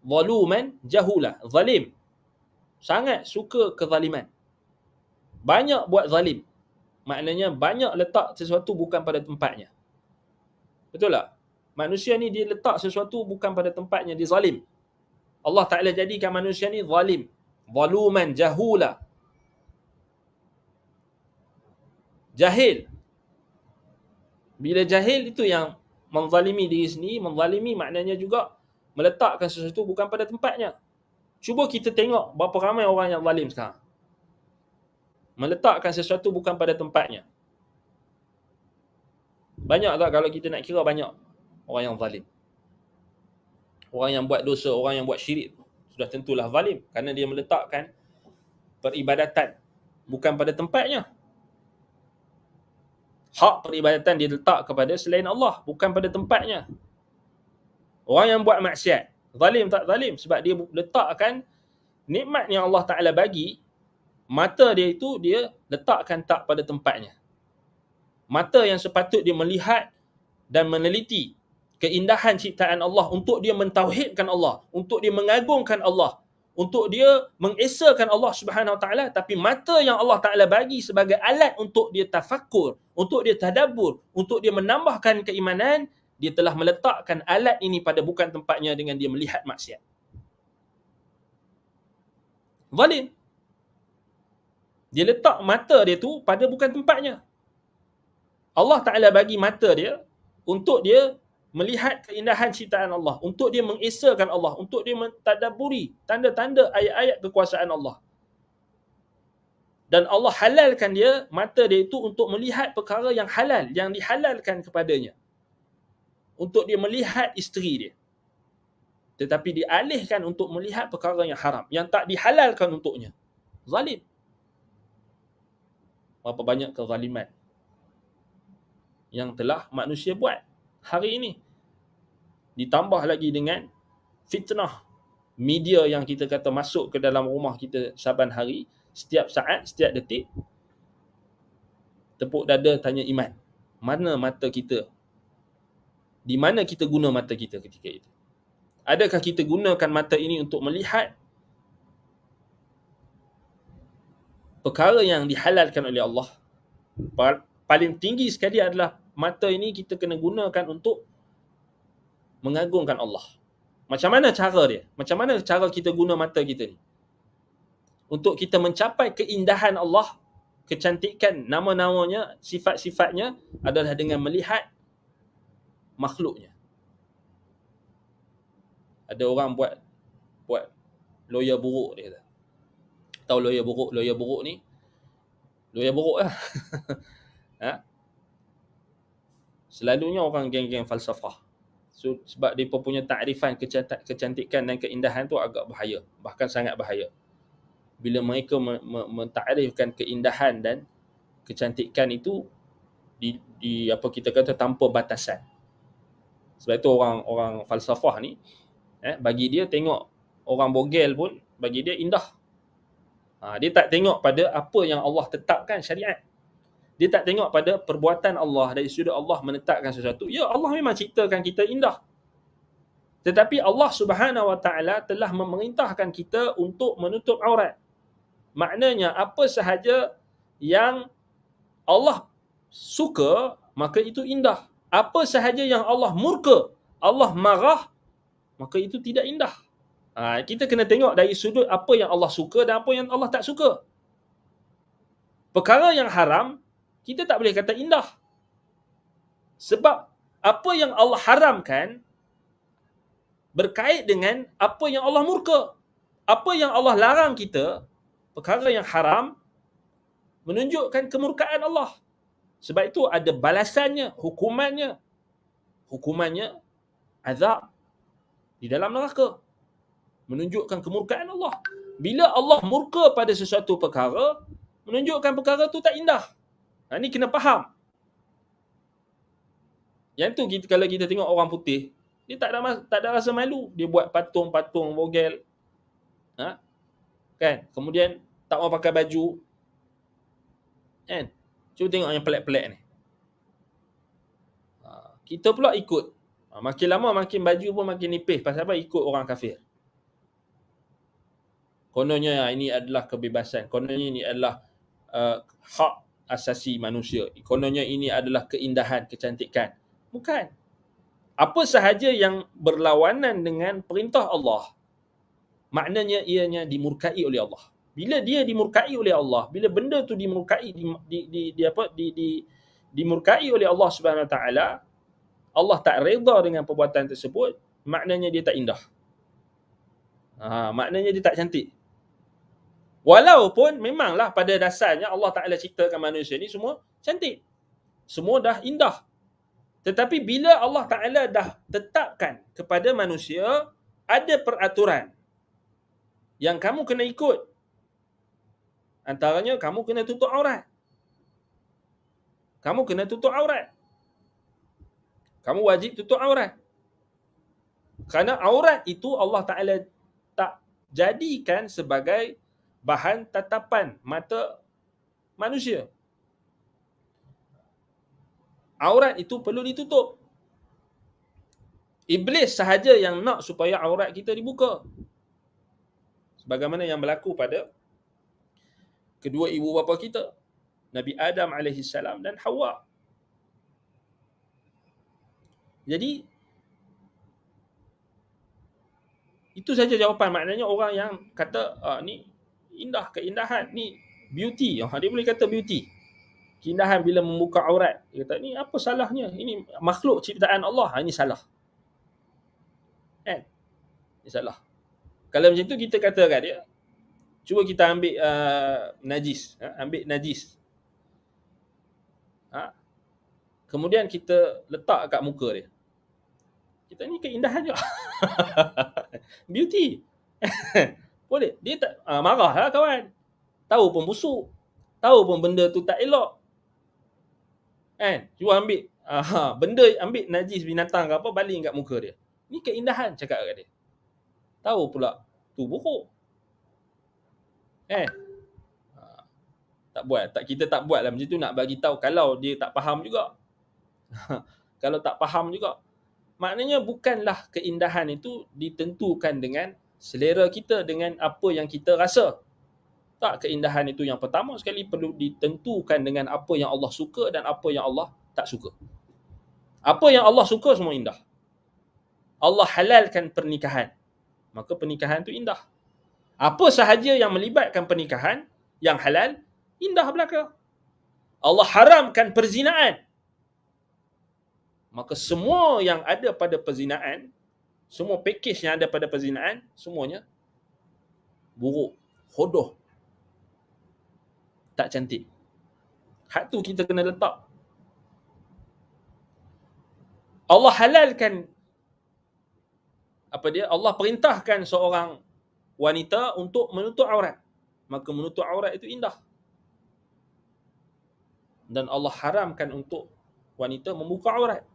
zaluman jahula, zalim. Sangat suka kezaliman. Banyak buat zalim. Maknanya banyak letak sesuatu bukan pada tempatnya. Betul tak? Manusia ni dia letak sesuatu bukan pada tempatnya, dia zalim. Allah Ta'ala jadikan manusia ni zalim. Zaluman jahula. Jahil. Bila jahil itu yang menzalimi diri sendiri, menzalimi maknanya juga meletakkan sesuatu bukan pada tempatnya. Cuba kita tengok berapa ramai orang yang zalim sekarang. Meletakkan sesuatu bukan pada tempatnya. Banyak tak kalau kita nak kira, banyak orang yang zalim. Orang yang buat dosa, orang yang buat syirik, sudah tentulah zalim. Kerana dia meletakkan peribadatan bukan pada tempatnya. Hak peribadatan dia letak kepada selain Allah, bukan pada tempatnya. Orang yang buat maksiat, zalim tak zalim? Sebab dia letakkan nikmat yang Allah Ta'ala bagi, mata dia itu dia letakkan tak pada tempatnya. Mata yang sepatut dia melihat dan meneliti keindahan ciptaan Allah, untuk dia mentauhidkan Allah, untuk dia mengagungkan Allah, untuk dia mengesakan Allah Subhanahu Wa Taala, tapi mata yang Allah Taala bagi sebagai alat untuk dia tafakkur, untuk dia tadabbur, untuk dia menambahkan keimanan, dia telah meletakkan alat ini pada bukan tempatnya dengan dia melihat maksiat. Zalim. Dia letak mata dia tu pada bukan tempatnya. Allah Ta'ala bagi mata dia untuk dia melihat keindahan ciptaan Allah, untuk dia mengesakan Allah, untuk dia mentadabburi tanda-tanda ayat-ayat kekuasaan Allah. Dan Allah halalkan dia, mata dia itu untuk melihat perkara yang halal, yang dihalalkan kepadanya. Untuk dia melihat isteri dia. Tetapi dialihkan untuk melihat perkara yang haram, yang tak dihalalkan untuknya. Zalim. Berapa banyak kezaliman yang telah manusia buat hari ini. Ditambah lagi dengan fitnah media yang kita kata masuk ke dalam rumah kita saban hari, setiap saat, setiap detik. Tepuk dada tanya iman. Mana mata kita? Di mana kita guna mata kita ketika itu? Adakah kita gunakan mata ini untuk melihat perkara yang dihalalkan oleh Allah? Paling tinggi sekali adalah mata ini kita kena gunakan untuk mengagungkan Allah. Macam mana cara dia? Macam mana cara kita guna mata kita ni? Untuk kita mencapai keindahan Allah, kecantikan nama-namanya, sifat-sifatnya adalah dengan melihat makhluknya. Ada orang buat lawyer buruk, dia kata. Tahu lawyer buruk? Lawyer buruk ni, lawyer buruk lah. Ha? Selalunya orang geng-geng falsafah. So, sebab mereka punya takrifan kecantikan dan keindahan tu agak bahaya. Bahkan sangat bahaya. Bila mereka mentakrifkan keindahan dan kecantikan itu di apa kita kata tanpa batasan. Sebab itu orang falsafah ni, bagi dia tengok orang bogel pun bagi dia indah. Dia tak tengok pada apa yang Allah tetapkan syariat. Dia tak tengok pada perbuatan Allah dari sudut Allah menetapkan sesuatu. Ya, Allah memang ciptakan kita indah. Tetapi Allah Subhanahu Wa Taala telah memerintahkan kita untuk menutup aurat. Maknanya apa sahaja yang Allah suka, maka itu indah. Apa sahaja yang Allah murka, Allah marah, maka itu tidak indah. Kita kena tengok dari sudut apa yang Allah suka dan apa yang Allah tak suka. Perkara yang haram, kita tak boleh kata indah. Sebab apa yang Allah haramkan berkait dengan apa yang Allah murka. Apa yang Allah larang kita, perkara yang haram, menunjukkan kemurkaan Allah. Sebab itu ada balasannya, hukumannya. Hukumannya azab di dalam neraka. Menunjukkan kemurkaan Allah. Bila Allah murka pada sesuatu perkara, menunjukkan perkara tu tak indah. Ini kena faham. Yang tu kalau kita tengok orang putih, dia tak ada rasa malu. Dia buat patung-patung bogel. Kan? Kemudian tak mau pakai baju. Kan? Cuba tengok yang pelik-pelik ni. Kita pula ikut. Makin lama makin baju pun makin nipis. Pasal apa? Ikut orang kafir. Kononnya ini adalah kebebasan. Kononnya ini adalah hak asasi manusia. Kononnya ini adalah keindahan, kecantikan. Bukan. Apa sahaja yang berlawanan dengan perintah Allah, maknanya ianya dimurkai oleh Allah. Bila dia dimurkai oleh Allah, bila benda tu dimurkai dimurkai oleh Allah Subhanahu Wa Taala, Allah tak redha dengan perbuatan tersebut, maknanya dia tak indah. Maknanya dia tak cantik. Walaupun memanglah pada dasarnya Allah Ta'ala ciptakan manusia ni semua cantik. Semua dah indah. Tetapi bila Allah Ta'ala dah tetapkan kepada manusia ada peraturan yang kamu kena ikut. Antaranya kamu kena tutup aurat. Kamu kena tutup aurat. Kamu wajib tutup aurat. Kerana aurat itu Allah Ta'ala tak jadikan sebagai bahan tatapan mata manusia. Aurat itu perlu ditutup. Iblis sahaja yang nak supaya aurat kita dibuka. Sebagaimana yang berlaku pada kedua ibu bapa kita, Nabi Adam alaihi salam dan Hawa. Jadi itu saja jawapan. Maknanya orang yang kata ni indah, keindahan, ni beauty. Dia boleh kata beauty. Keindahan bila membuka aurat. Dia kata ni apa salahnya? Ini makhluk ciptaan Allah. Ini salah. Kan? Ini salah. Kalau macam tu kita katakan dia, cuba kita ambil najis. Ambil najis. Kemudian kita letak kat muka dia. Kita ni keindahan je. Beauty. Boleh. Dia tak marah lah kawan. Tahu pun busuk. Tahu pun benda tu tak elok. Kan? Cuba ambil benda, ambil najis binatang ke apa, baling kat muka dia. Ni keindahan cakap kat dia. Tahu pula tu buruk. Kan? Tak buat. Kita tak buat lah macam tu, nak bagi tahu kalau dia tak faham juga. Kalau tak faham juga. Maknanya bukanlah keindahan itu ditentukan dengan selera kita, dengan apa yang kita rasa. Tak, keindahan itu yang pertama sekali perlu ditentukan dengan apa yang Allah suka dan apa yang Allah tak suka. Apa yang Allah suka semua indah. Allah halalkan pernikahan, maka pernikahan itu indah. Apa sahaja yang melibatkan pernikahan yang halal, indah belaka. Allah haramkan perzinaan, maka semua yang ada pada perzinaan, semua pakej yang ada pada perzinaan, semuanya buruk, hodoh, tak cantik. Hak tu kita kena letak. Allah halalkan Allah perintahkan seorang wanita untuk menutup aurat. Maka menutup aurat itu indah. Dan Allah haramkan untuk wanita membuka aurat.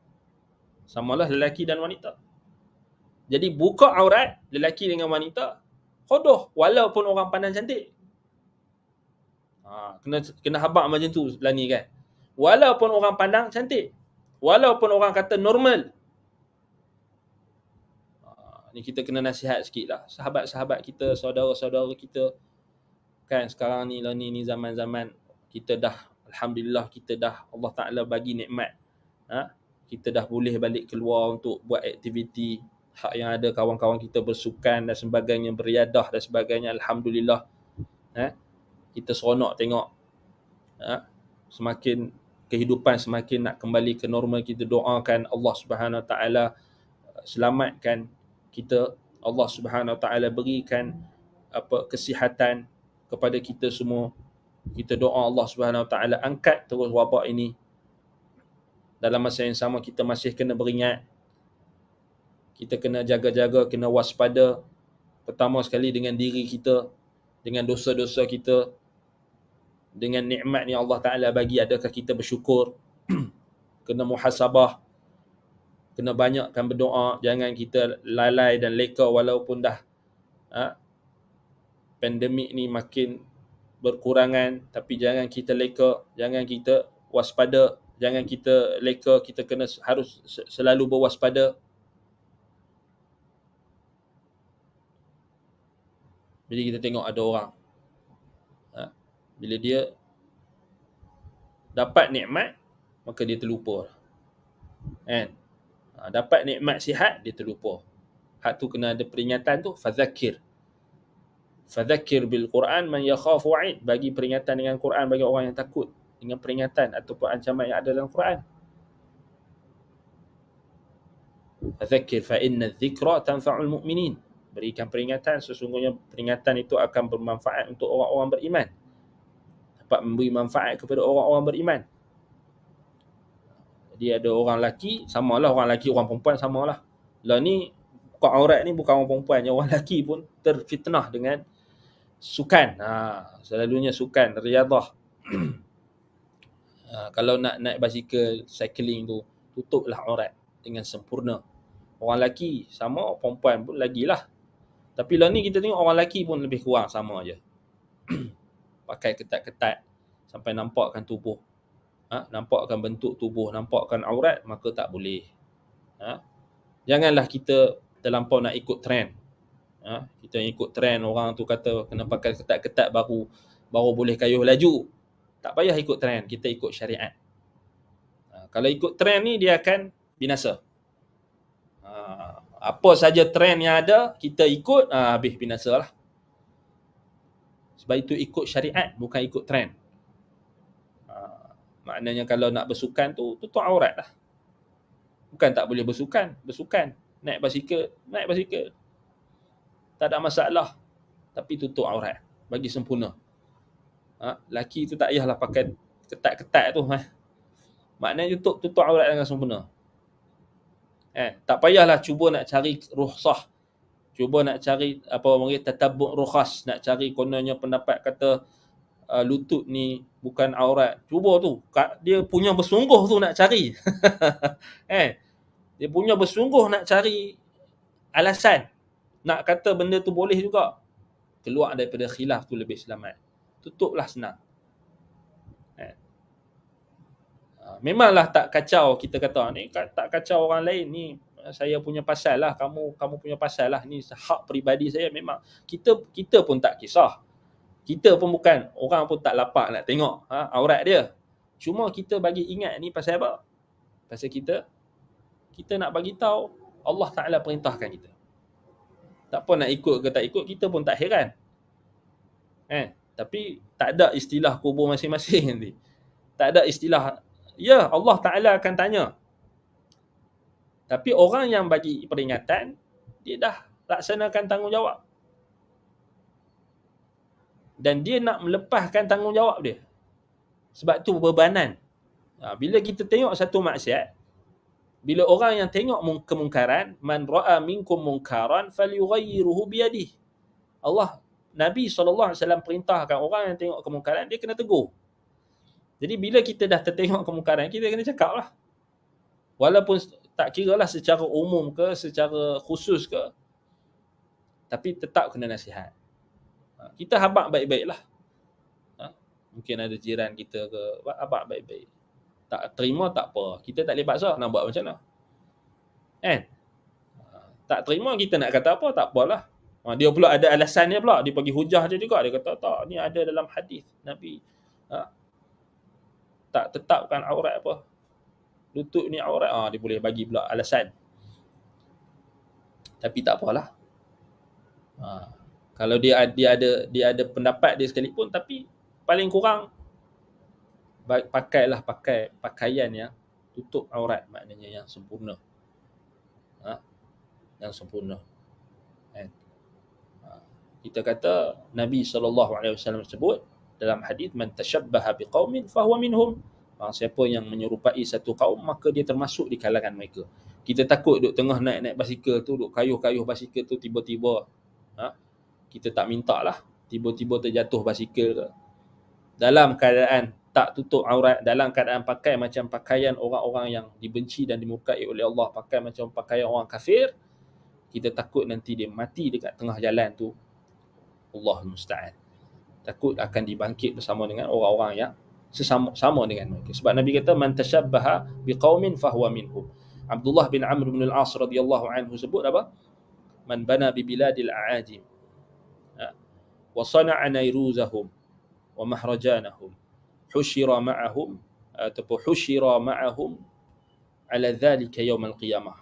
Samalah lelaki dan wanita. Jadi buka aurat lelaki dengan wanita hodoh walaupun orang pandang cantik. Kena habaq macam tu sebelah ni kan. Walaupun orang pandang cantik, walaupun orang kata normal. Ni kita kena nasihat sikit lah. Sahabat-sahabat kita, saudara-saudara kita. Kan sekarang ni zaman-zaman kita dah, alhamdulillah kita dah, Allah Ta'ala bagi nikmat. Kita dah boleh balik keluar untuk buat aktiviti. Hak yang ada kawan-kawan kita bersukan dan sebagainya, beriadah dan sebagainya. Alhamdulillah. Kita seronok tengok. Semakin kehidupan semakin nak kembali ke normal. Kita doakan Allah Subhanahu Wa Ta'ala selamatkan kita. Allah Subhanahu Wa Ta'ala berikan kesihatan kepada kita semua. Kita doa Allah Subhanahu Wa Ta'ala angkat terus wabak ini. Dalam masa yang sama kita masih kena beringat. Kita kena jaga-jaga, kena waspada. Pertama sekali dengan diri kita, dengan dosa-dosa kita, dengan nikmat yang Allah Ta'ala bagi, adakah kita bersyukur? Kena muhasabah, kena banyakkan berdoa. Jangan kita lalai dan leka walaupun dah pandemik ni makin berkurangan. Tapi jangan kita leka, jangan kita waspada, jangan kita leka. Kita kena harus selalu berwaspada. Jadi kita tengok ada orang bila dia dapat nikmat, maka dia terlupa. Kan? Dapat nikmat sihat, dia terlupa. Hak tu kena ada peringatan tu. Fadzakir bil Quran man yakhafu wa'id. Bagi peringatan dengan Quran bagi orang yang takut dengan peringatan ataupun ancaman yang ada dalam Quran. Fadzakir fa inna dzikra tanfa'ul mu'minin. Berikan peringatan, sesungguhnya peringatan itu akan bermanfaat untuk orang-orang beriman. Dapat memberi manfaat kepada orang-orang beriman. Jadi ada orang lelaki, samalah orang lelaki, orang perempuan samalah. Lah ni buka aurat ni bukan orang perempuan, orang lelaki pun terfitnah dengan sukan. Selalunya sukan, riadah. Kalau nak naik basikal, cycling tu, tutuplah aurat dengan sempurna. Orang lelaki sama, perempuan pun lagilah. Tapi lah ni kita tengok orang lelaki pun lebih kurang sama je. Pakai ketat-ketat sampai nampakkan tubuh. Nampakkan bentuk tubuh, nampakkan aurat, maka tak boleh. Janganlah kita terlampau nak ikut trend. Kita ikut trend orang tu kata kena pakai ketat-ketat baru boleh kayuh laju. Tak payah ikut trend, kita ikut syariat. Kalau ikut trend ni dia akan binasa. Apa saja trend yang ada kita ikut, habis binasa lah. Sebab itu ikut syariat, bukan ikut trend. Maknanya kalau nak bersukan tu tutup aurat lah. Bukan tak boleh bersukan. Naik basikal. Tak ada masalah. Tapi tutup aurat. Bagi sempurna. Laki tu tak payahlah pakai ketat-ketat tu. Maknanya tutup aurat dengan sempurna. Tak payahlah cuba nak cari rukhsah. Cuba nak cari tatabbu' rukhas. Nak cari kononnya pendapat kata lutut ni bukan aurat. Cuba tu. Dia punya bersungguh tu nak cari. Dia punya bersungguh nak cari alasan. Nak kata benda tu boleh juga. Keluar daripada khilaf tu lebih selamat. Tutuplah senang. Memanglah tak kacau kita kata ni, tak kacau orang lain ni, saya punya pasal lah, kamu punya pasal lah, ni hak peribadi saya. Memang kita pun tak kisah. Kita pun bukan, orang pun tak lapak nak tengok aurat dia. Cuma kita bagi ingat ni pasal apa? Pasal kita nak bagi tahu Allah Taala perintahkan kita. Tak apa nak ikut ke tak ikut, kita pun tak heran. Tapi tak ada istilah kubur masing-masing nanti. Tak ada istilah. Ya, Allah Taala akan tanya. Tapi orang yang bagi peringatan, dia dah laksanakan tanggungjawab. Dan dia nak melepaskan tanggungjawab dia. Sebab tu bebanan. Bila kita tengok satu maksiat, bila orang yang tengok kemungkaran, man ra'a minkum munkaran falyughayyirhu biyadihi. Nabi SAW perintahkan orang yang tengok kemungkaran, dia kena tegur. Jadi bila kita dah tertengok kemungkaran, kita kena cakap lah. Walaupun tak kira lah secara umum ke, secara khusus ke, tapi tetap kena nasihat. Kita habaq baik-baik lah. Mungkin ada jiran kita ke, habaq baik-baik. Tak terima tak apa. Kita tak boleh paksa, nak buat macam mana? Tak terima, kita nak kata apa, tak apalah. Dia pula ada alasan dia pula. Dia bagi hujah dia juga. Dia kata, tak, ni ada dalam hadis Nabi. Tak tetapkan aurat apa. Lutut ni aurat. Dia boleh bagi pula alasan. Tapi tak apalah. Kalau dia ada pendapat dia sekalipun, tapi paling kurang pakai pakaian yang tutup aurat, maknanya yang sempurna. Yang sempurna. Kita kata Nabi SAW sebut dalam hadis, man tashabbaha biqaumin fahuwa minhum. Siapa yang menyerupai satu kaum, maka dia termasuk di kalangan mereka. Kita takut duk tengah naik basikal tu, duk kayuh basikal tu, tiba-tiba kita tak minta lah, tiba-tiba terjatuh basikal ke, dalam keadaan tak tutup aurat, dalam keadaan pakai macam pakaian orang-orang yang dibenci dan dimurkai oleh Allah, pakai macam pakaian orang kafir, kita takut nanti dia mati dekat tengah jalan tu, Allahul musta'an. Takut akan dibangkit bersama dengan orang-orang yang sama dengan mereka. Sebab Nabi kata, man tashabbaha biqaumin fahuwa minhum. Abdullah bin Amr bin al-As radhiyallahu anhu sebut apa? Man bana bi biladil a'ajim wa sana'a nairuzahum wa mahrajanahum hushira ma'ahum ataupun hushira ma'ahum ala dhalika yawm al-qiyamah.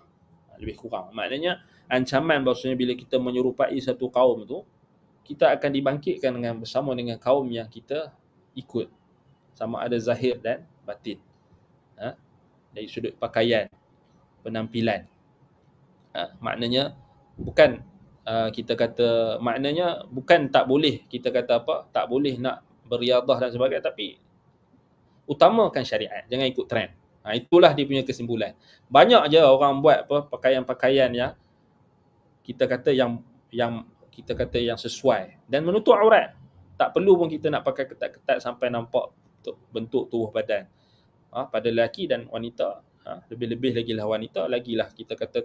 Lebih kurang. Maknanya ancaman bahawasanya bila kita menyerupai satu kaum tu, kita akan dibangkitkan bersama dengan kaum yang kita ikut. Sama ada zahir dan batin. Dari sudut pakaian, penampilan. Maknanya bukan kita kata, maknanya bukan tak boleh kita kata apa, tak boleh nak beriadah dan sebagainya, tapi utamakan syariat, jangan ikut trend. Itulah dia punya kesimpulan. Banyak je orang buat pakaian-pakaian yang kita kata yang kita kata yang sesuai dan menutup aurat. Tak perlu pun kita nak pakai ketat-ketat sampai nampak bentuk tubuh badan. Pada lelaki dan wanita, lebih-lebih lagi lah wanita, lagilah kita kata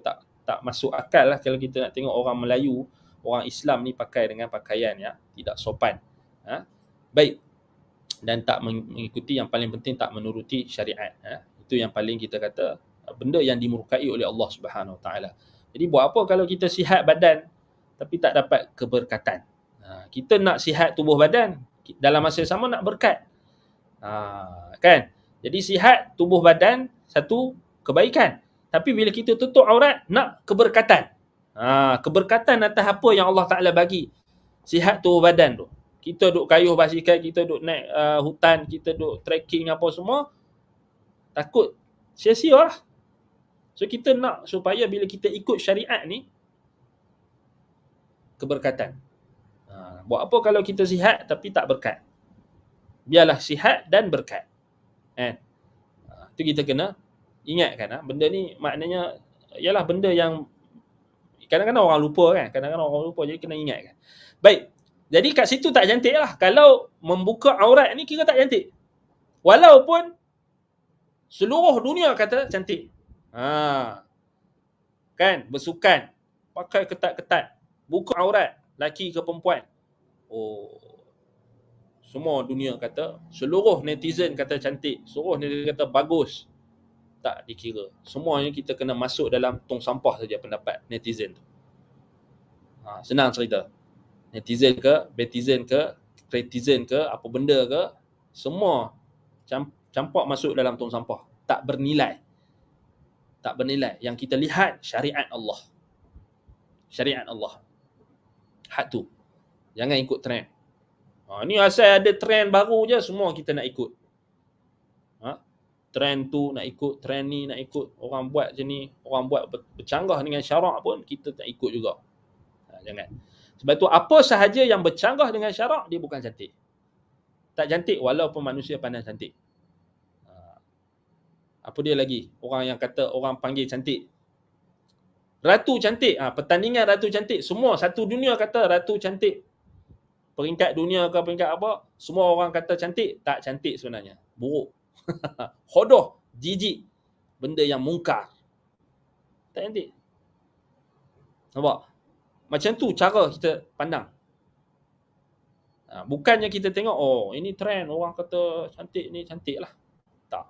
tak masuk akal lah kalau kita nak tengok orang Melayu, orang Islam ni pakai dengan pakaian yang tidak sopan. Baik. Dan tak mengikuti, yang paling penting tak menuruti syariat. Itu yang paling kita kata benda yang dimurkai oleh Allah Subhanahu Wa Taala. Jadi buat apa kalau kita sihat badan, tapi tak dapat keberkatan. Kita nak sihat tubuh badan, dalam masa yang sama nak berkat. Kan? Jadi sihat tubuh badan satu kebaikan. Tapi bila kita tutup aurat, nak keberkatan. Keberkatan atas apa yang Allah Ta'ala bagi. Sihat tubuh badan tu. Kita duk kayuh basikal, kita duk naik hutan, kita duk trekking apa semua, takut sia-sia lah. So kita nak supaya bila kita ikut syariat ni, keberkatan. Buat apa kalau kita sihat tapi tak berkat? Biarlah sihat dan berkat. Itu kita kena ingatkan. Benda ni maknanya ialah benda yang kadang-kadang orang lupa kan. Kadang-kadang orang lupa, jadi kena ingatkan. Baik. Jadi kat situ tak cantik lah. Kalau membuka aurat ni kira tak cantik. Walaupun seluruh dunia kata cantik. Kan? Bersukan. Pakai ketat-ketat. Buka aurat. Laki ke perempuan. Semua dunia kata, seluruh netizen kata cantik. Seluruh netizen kata bagus. Tak dikira. Semuanya kita kena masuk dalam tong sampah saja pendapat netizen tu. Senang cerita. Netizen ke, betizen ke, kretizen ke, apa benda ke, semua campak masuk dalam tong sampah. Tak bernilai. Tak bernilai. Yang kita lihat syariat Allah. Syariat Allah. Hak tu. Jangan ikut trend. Ni asal ada trend baru je, semua kita nak ikut. Trend tu nak ikut, trend ni nak ikut. Orang buat macam ni, orang buat bercanggah dengan syarak pun, kita tak ikut juga. Jangan. Sebab tu apa sahaja yang bercanggah dengan syarak, dia bukan cantik. Tak cantik walaupun manusia pandang cantik. Apa dia lagi? Orang yang kata orang panggil cantik. Ratu cantik. Pertandingan ratu cantik. Semua satu dunia kata ratu cantik. Peringkat dunia ke peringkat apa, semua orang kata cantik. Tak cantik sebenarnya. Buruk. Hodoh. Jijik. Benda yang mungkar. Tak cantik. Nampak? Macam tu cara kita pandang. Bukannya kita tengok, ini trend, orang kata cantik ni cantik lah. Tak.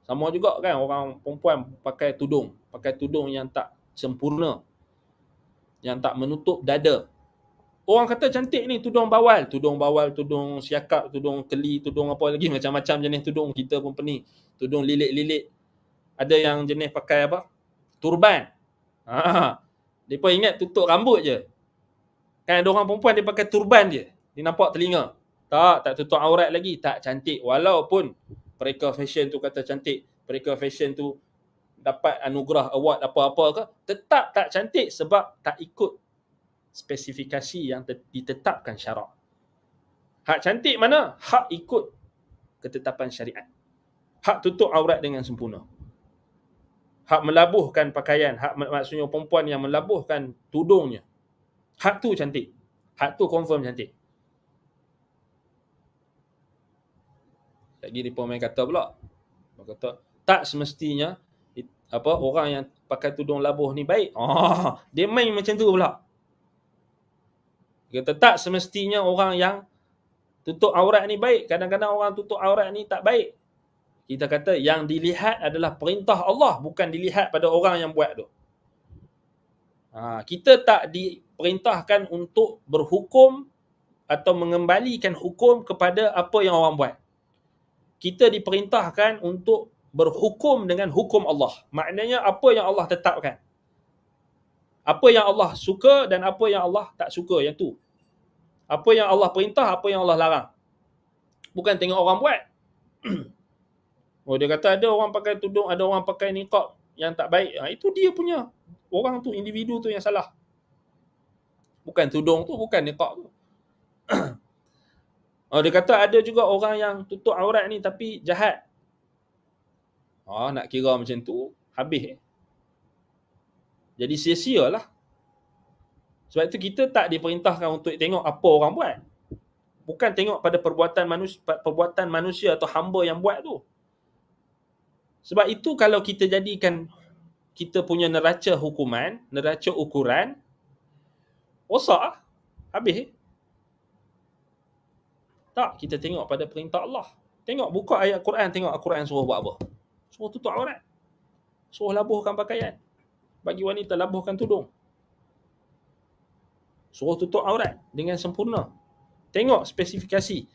Sama juga kan orang perempuan pakai tudung yang tak sempurna, yang tak menutup dada. Orang kata cantik ni tudung bawal, tudung siakap, tudung keli, tudung apa lagi, macam-macam jenis tudung. Kita pun pening. Tudung lilit-lilit. Ada yang jenis pakai apa? Turban. Mereka ingat tutup rambut je. Kan ada orang perempuan dia pakai turban je. Dia nampak telinga. Tak tutup aurat lagi. Tak cantik. Walaupun mereka fashion tu kata cantik. Mereka fashion tu dapat anugerah award apa-apa ke. Tetap tak cantik sebab tak ikut spesifikasi yang ditetapkan syarak. Hak cantik mana? Hak ikut ketetapan syariat. Hak tutup aurat dengan sempurna. Hak melabuhkan pakaian, maksudnya perempuan yang melabuhkan tudungnya. Hak tu cantik. Hak tu confirm cantik. Lagi mereka main kata pula. Mereka kata, tak semestinya orang yang pakai tudung labuh ni baik. Dia main macam tu pula. Dia kata, tak semestinya orang yang tutup aurat ni baik. Kadang-kadang orang tutup aurat ni tak baik. Kita kata yang dilihat adalah perintah Allah, bukan dilihat pada orang yang buat tu. Kita tak diperintahkan untuk berhukum atau mengembalikan hukum kepada apa yang orang buat. Kita diperintahkan untuk berhukum dengan hukum Allah. Maknanya apa yang Allah tetapkan. Apa yang Allah suka dan apa yang Allah tak suka, yang tu. Apa yang Allah perintah, apa yang Allah larang. Bukan tengok orang buat. Dia kata ada orang pakai tudung, ada orang pakai niqab yang tak baik. Itu dia punya. Orang tu, individu tu yang salah. Bukan tudung tu, bukan niqab tu. Dia kata ada juga orang yang tutup aurat ni tapi jahat. Nak kira macam tu, habis. Jadi sia-sia lah. Sebab itu kita tak diperintahkan untuk tengok apa orang buat. Bukan tengok pada perbuatan manusia atau hamba yang buat tu. Sebab itu kalau kita jadikan kita punya neraca hukuman, neraca ukuran, rosak lah. Habis. Tak, kita tengok pada perintah Allah. Tengok, buka ayat Quran, tengok Al-Quran suruh buat apa. Suruh tutup aurat. Suruh labuhkan pakaian. Bagi wanita, labuhkan tudung. Suruh tutup aurat dengan sempurna. Tengok spesifikasi.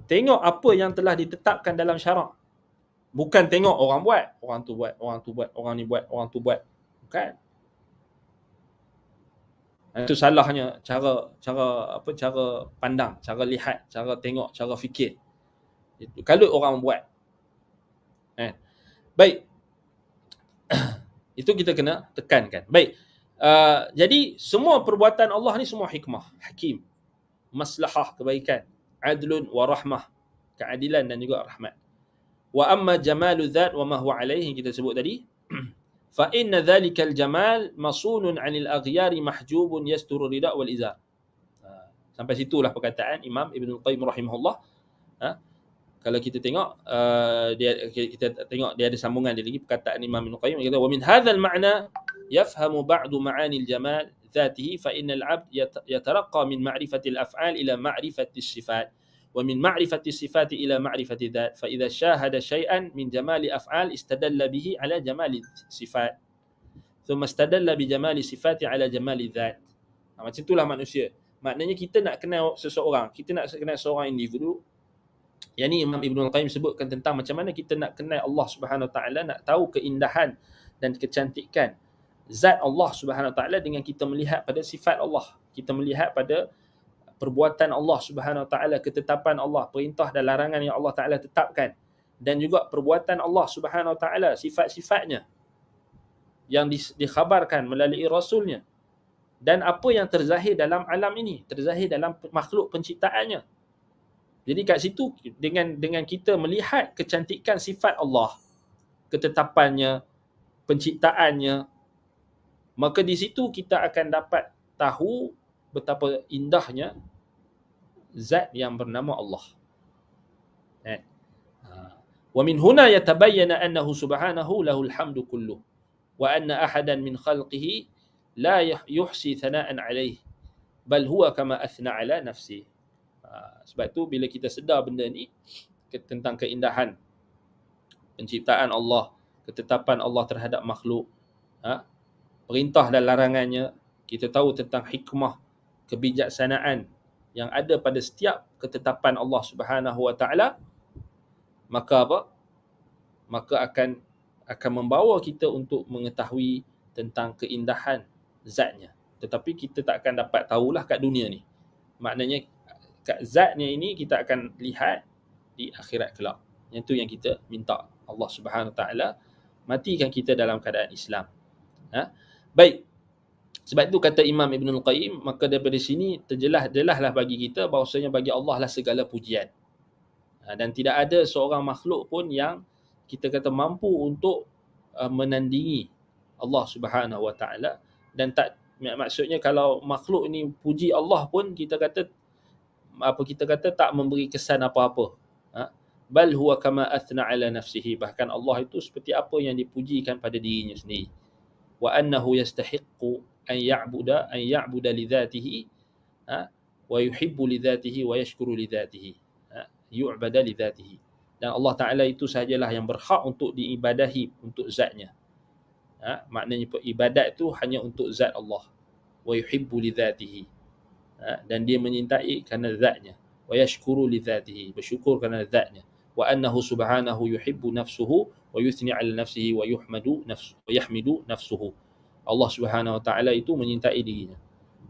Tengok apa yang telah ditetapkan dalam syarak. Bukan tengok orang buat, orang tu buat, orang tu buat, orang ni buat, orang tu buat. Bukan. Itu salahnya cara pandang, cara lihat, cara tengok, cara fikir. Itu kalau orang buat. Baik. Itu kita kena tekankan. Baik. Jadi semua perbuatan Allah ni semua hikmah, hakim, maslahah, kebaikan, adlun wa rahmah, keadilan dan juga rahmat. Wa amma jamalu dzat wa ma huwa alaihi, kita sebut tadi, fa inna dzalikal jamal masunun 'anil aghyari mahjubun yasturu rida wal izar. Sampai situlah perkataan Imam Ibn Qayyim rahimahullah. Kalau kita tengok kita tengok dia ada sambungan dia lagi, perkataan Imam Ibn Qayyim, dia kata wa min hadzal ma'na yafhamu ba'du ma'ani al-jamal dzatihi fa innal 'abd yataraqqa min ma'rifati al-af'al ila ma'rifati as-sifat wa min ma'rifati as-sifat ila ma'rifati dzat fa idza syahada syai'an min jamali af'al istadalla bihi ala jamali sifat thumma istadalla bi jamali sifati ala jamali dzat. Macam itulah manusia. Maknanya kita nak kenal seseorang, kita nak kenal seorang individu. Yang ni Imam Ibn Qayyim sebutkan tentang macam mana kita nak kenal Allah Subhanahu Wa Taala, nak tahu keindahan dan kecantikan zat Allah Subhanahu Wa Taala dengan kita melihat pada sifat Allah, kita melihat pada perbuatan Allah Subhanahu Wa Taala, ketetapan Allah, perintah dan larangan yang Allah Taala tetapkan, dan juga perbuatan Allah Subhanahu Wa Taala, sifat-sifatnya yang dikhabarkan melalui rasulnya, dan apa yang terzahir dalam alam ini, terzahir dalam makhluk penciptaannya. Jadi kat situ dengan kita melihat kecantikan sifat Allah, ketetapannya, penciptaannya, maka di situ kita akan dapat tahu betapa indahnya zat yang bernama Allah. Wa min huna yatabayyana annahu subhanahu lahul hamdu kulluh wa anna ahadan min khalqihi la yuhsi thana'an alayhi bal huwa kama athna ala nafsihi. Sebab tu bila kita sedar benda ni tentang keindahan penciptaan Allah, ketetapan Allah terhadap makhluk, perintah dan larangannya, kita tahu tentang hikmah, kebijaksanaan yang ada pada setiap ketetapan Allah Subhanahu Wa Taala, maka apa? Maka akan membawa kita untuk mengetahui tentang keindahan zatnya. Tetapi kita tak akan dapat tahulah kat dunia ni. Maknanya kat zatnya ini kita akan lihat di akhirat kelak. Yang tu yang kita minta Allah Subhanahu Wa Taala matikan kita dalam keadaan Islam. Baik. Sebab itu kata Imam Ibn Qayyim, maka daripada sini terjelaslah bagi kita bahawasanya bagi Allah lah segala pujian. Dan tidak ada seorang makhluk pun yang kita kata mampu untuk menandingi Allah Subhanahu Wa Taala, dan tak, maksudnya kalau makhluk ni puji Allah pun kita kata tak memberi kesan apa-apa. Bal huwa kama athna ala nafsihi, bahkan Allah itu seperti apa yang dipujikan pada dirinya sendiri. Wa annahu yastahiqqu an ya'buda li dhatihi wa yuhibbu li dhatihi wa yashkuru li dhatihi. Yu'bada li dhatihi. Dan Allah Taala itu sahajalah yang berhak untuk diibadahi untuk zatnya. Maknanya ibadat itu hanya untuk zat Allah. Wa yuhibbu li dhatihi. Dan dia menyintai kerana zatnya. Wa yashkuru li dhatihi, bersyukur kerana zatnya. Wa annahu subhanahu yuhibbu nafsuhu wa yuthni 'ala nafsihi wa yahmidu nafsuhu. Allah Subhanahu Wa Taala itu menyintai dirinya.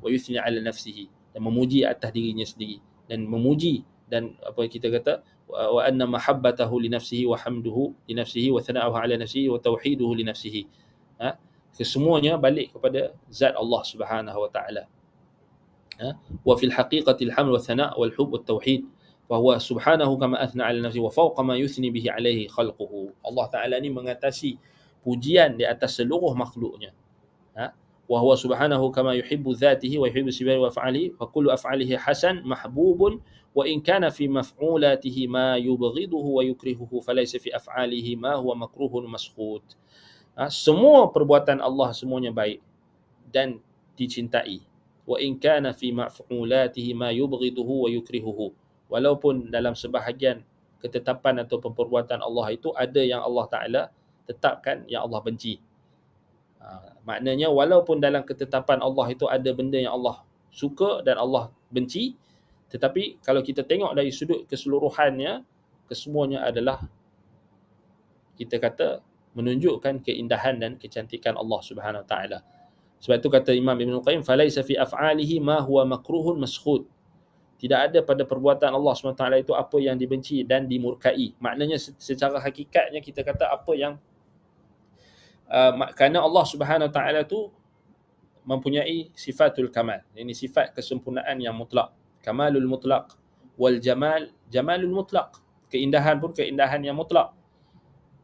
Wa yuthni 'ala nafsihi, dan memuji atas dirinya sendiri, dan memuji, dan apa kita kata, wa anna mahabbatahu li nafsihi wa hamduhu li nafsihi wa thana'uhu 'ala nafsihi wa tauhiduhu li nafsihi. Kesemuanya balik kepada zat Allah Subhanahu Wa Taala. Wa fil haqiqati al-hamd wa thana' wal hub wat tauhid fa huwa subhanahu kama athna 'ala nafsihi wa fawqa ma yuthni bihi 'alaihi khalquhu. Allah Taala ni mengatasi pujian di atas seluruh makhluknya. Wa huwa subhanahu kama yuhibbu dhatihi wa yuhibbu sifatihi wa af'alihi fa kullu af'alihi hasan mahbubun wa in kana fi maf'ulatihi ma yubghiduhu wa yukrihuhu falaysa fi af'alihi ma huwa makruhun maskhut. Semua perbuatan Allah semuanya baik dan dicintai. Wa in kana fi maf'ulatihi ma yubghiduhu wa yukrihuhu. Walaupun dalam sebahagian ketetapan atau perbuatan Allah itu ada yang Allah Taala tetapkan yang Allah benci. Maknanya walaupun dalam ketetapan Allah itu ada benda yang Allah suka dan Allah benci, tetapi kalau kita tengok dari sudut keseluruhannya, kesemuanya adalah, kita kata, menunjukkan keindahan dan kecantikan Allah Subhanahu Wa Taala. Sebab itu kata Imam Ibn Qayyim, falaisa fi af'alihi ma huwa makruhun maskhut. Tidak ada pada perbuatan Allah SWT itu apa yang dibenci dan dimurkai. Maknanya secara hakikatnya kita kata apa yang kerana Allah Subhanahu Wa Taala tu mempunyai sifatul kamal. Ini sifat kesempurnaan yang mutlak. Kamalul mutlak wal jamalul mutlak. Keindahan pun keindahan yang mutlak.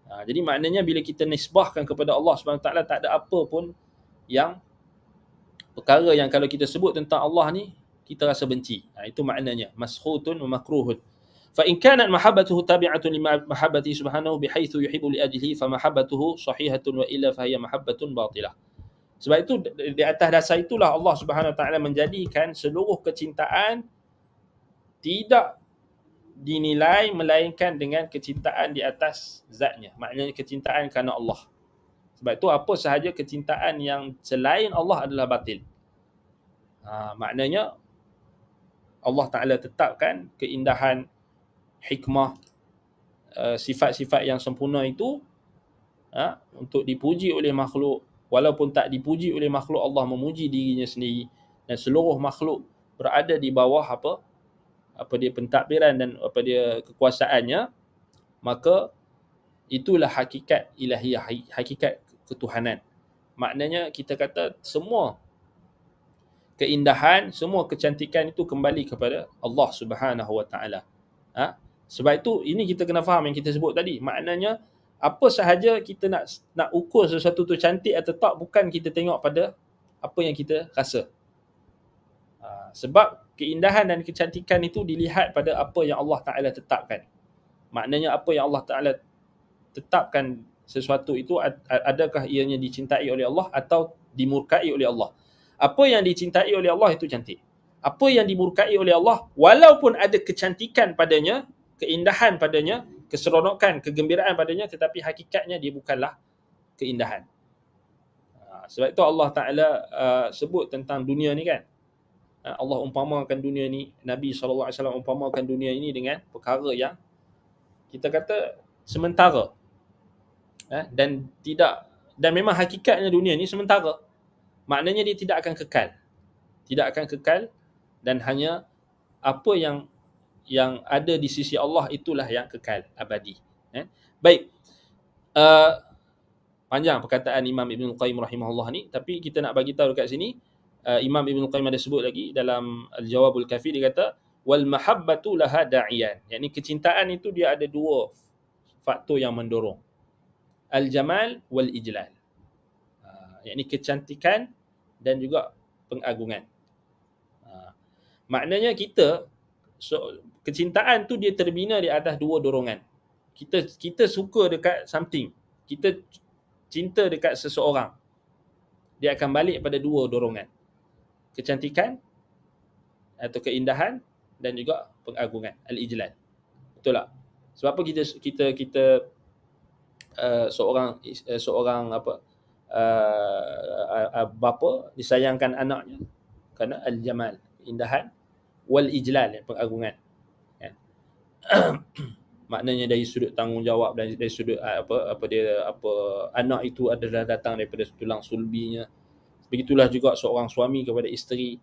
Jadi maknanya bila kita nisbahkan kepada Allah SWT, tak ada apa pun yang perkara yang kalau kita sebut tentang Allah ni kita rasa benci. Itu maknanya maskhutun wa makruhun. Fa in kanat mahabbatuhu tabi'atun li mahabbati subhanahu bihaitsu yuhibbu li ajlihi fa mahabbatuhu sahihatun wa illa fa hiya mahabbatun batilah. Sebab itu di atas dasar itulah Allah Subhanahu Wa Taala menjadikan seluruh kecintaan tidak dinilai melainkan dengan kecintaan di atas zatnya. Maknanya kecintaan kerana Allah. Sebab itu apa sahaja kecintaan yang selain Allah adalah batil. Maknanya Allah Ta'ala tetapkan keindahan, hikmah, sifat-sifat yang sempurna itu untuk dipuji oleh makhluk. Walaupun tak dipuji oleh makhluk, Allah memuji dirinya sendiri. Dan seluruh makhluk berada di bawah apa dia pentadbiran dan apa dia kekuasaannya. Maka itulah hakikat ilahiyah, hakikat ketuhanan. Maknanya kita kata semua keindahan, semua kecantikan itu kembali kepada Allah Subhanahu Wa Taala. Sebab itu ini kita kena faham yang kita sebut tadi. Maknanya apa sahaja kita nak ukur sesuatu tu cantik atau tak, bukan kita tengok pada apa yang kita rasa. Sebab keindahan dan kecantikan itu dilihat pada apa yang Allah Ta'ala tetapkan. Maknanya apa yang Allah Ta'ala tetapkan sesuatu itu, adakah ianya dicintai oleh Allah atau dimurkai oleh Allah. Apa yang dicintai oleh Allah itu cantik. Apa yang dimurkai oleh Allah, walaupun ada kecantikan padanya, keindahan padanya, keseronokan, kegembiraan padanya, tetapi hakikatnya dia bukanlah keindahan. Sebab itu Allah Ta'ala sebut tentang dunia ni kan. Allah umpamakan dunia ni, Nabi SAW umpamakan dunia ini dengan perkara yang kita kata sementara. Dan memang hakikatnya dunia ni sementara. Maknanya dia tidak akan kekal. Tidak akan kekal, dan hanya apa yang ada di sisi Allah itulah yang kekal, abadi. Baik. Panjang perkataan Imam Ibn Qayyim rahimahullah ni, tapi kita nak bagi tahu dekat sini, Imam Ibn Qayyim ada sebut lagi dalam Al-Jawabul Kafi, dia kata wal mahabbatu laha da'iyan. Yakni kecintaan itu dia ada dua faktor yang mendorong. Al-jamal wal ijlal. Yakni kecantikan dan juga pengagungan. Maknanya kecintaan tu dia terbina di atas dua dorongan. Kita suka dekat something, kita cinta dekat seseorang, dia akan balik pada dua dorongan. Kecantikan atau keindahan dan juga pengagungan, al-ijlal. Betul tak? Sebab apa kita seorang bapa disayangkan anaknya kerana al-jamal, keindahan, wal ijlal, pengagungan. Maknanya dari sudut tanggungjawab dan dari sudut anak itu adalah datang daripada tulang sulbinya. Begitulah juga seorang suami kepada isteri,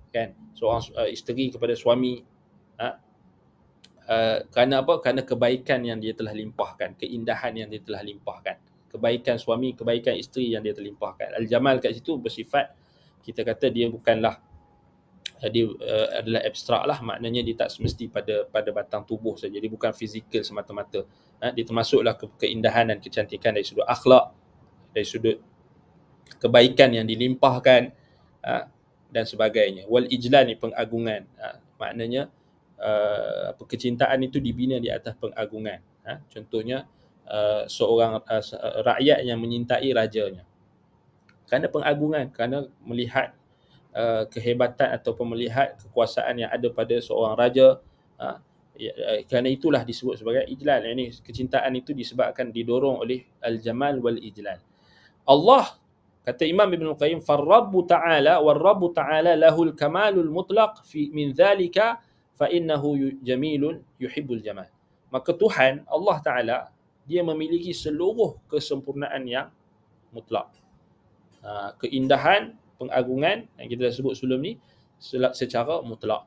kan? Seorang isteri kepada suami, kerana apa? Kerana kebaikan yang dia telah limpahkan, keindahan yang dia telah limpahkan. Kebaikan suami, kebaikan isteri yang dia telah limpahkan. Al-jamal kat situ bersifat, kita kata dia bukanlah dia adalah abstrak lah. Maknanya dia tak semesti pada batang tubuh saja. Dia bukan fizikal semata-mata. Dia termasuklah keindahan dan kecantikan dari sudut akhlak, dari sudut kebaikan yang dilimpahkan, dan sebagainya. Wal ijlal ni pengagungan. Maknanya kecintaan itu dibina di atas pengagungan. Contohnya seorang rakyat yang menyintai rajanya kerana pengagungan, kerana melihat kehebatan ataupun melihat kekuasaan yang ada pada seorang raja. Kerana itulah disebut sebagai ijlal. Ini kecintaan itu disebabkan didorong oleh al-jamal wal ijlal. Allah Kata Imam Ibn Qayyim, "Farrabbu ta'ala warrabbu ta'ala lahul kamalul mutlaq fi min dhalika fa innahu jamilun yuhibbul jamal." Maka Tuhan Allah Taala dia memiliki seluruh kesempurnaan yang mutlak. Keindahan, pengagungan yang kita dah sebut sebelum ni secara mutlak.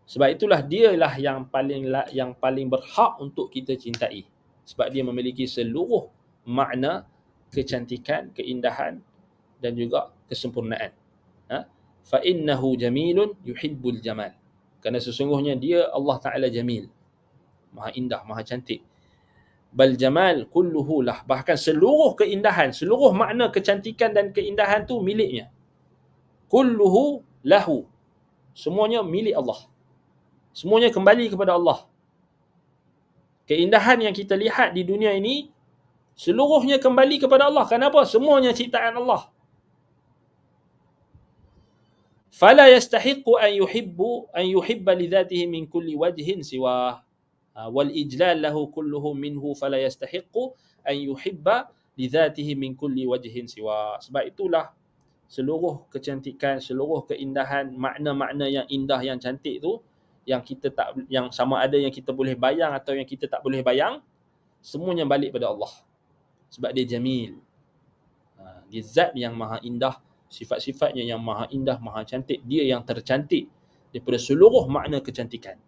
Sebab itulah dialah yang paling berhak untuk kita cintai. Sebab dia memiliki seluruh makna kecantikan, keindahan dan juga kesempurnaan. Fa innahu jamilun yuhibbul jamal. Kerana sesungguhnya dia Allah Taala jamil. Maha indah, maha cantik. Bal jamal kulluhu lah. Bahkan seluruh keindahan, seluruh makna kecantikan dan keindahan tu miliknya. Kulluhu lahu. Semuanya milik Allah. Semuanya kembali kepada Allah. Keindahan yang kita lihat di dunia ini seluruhnya kembali kepada Allah. Kenapa? Semuanya ciptaan Allah. Fala yastahiqu an yuhibba li dhatihi min kulli wajhin siwah. Wal ijlal lahu kulluhu minhu fala yastahiqu an yuhibba li dhatihi min kulli wajhin siwah. Sebab itulah seluruh kecantikan, seluruh keindahan, makna-makna yang indah, yang cantik tu, yang sama ada yang kita boleh bayang atau yang kita tak boleh bayang, semuanya balik pada Allah. Sebab dia jamil. Dia zat yang maha indah, sifat-sifatnya yang maha indah, maha cantik. Dia yang tercantik daripada seluruh makna kecantikan.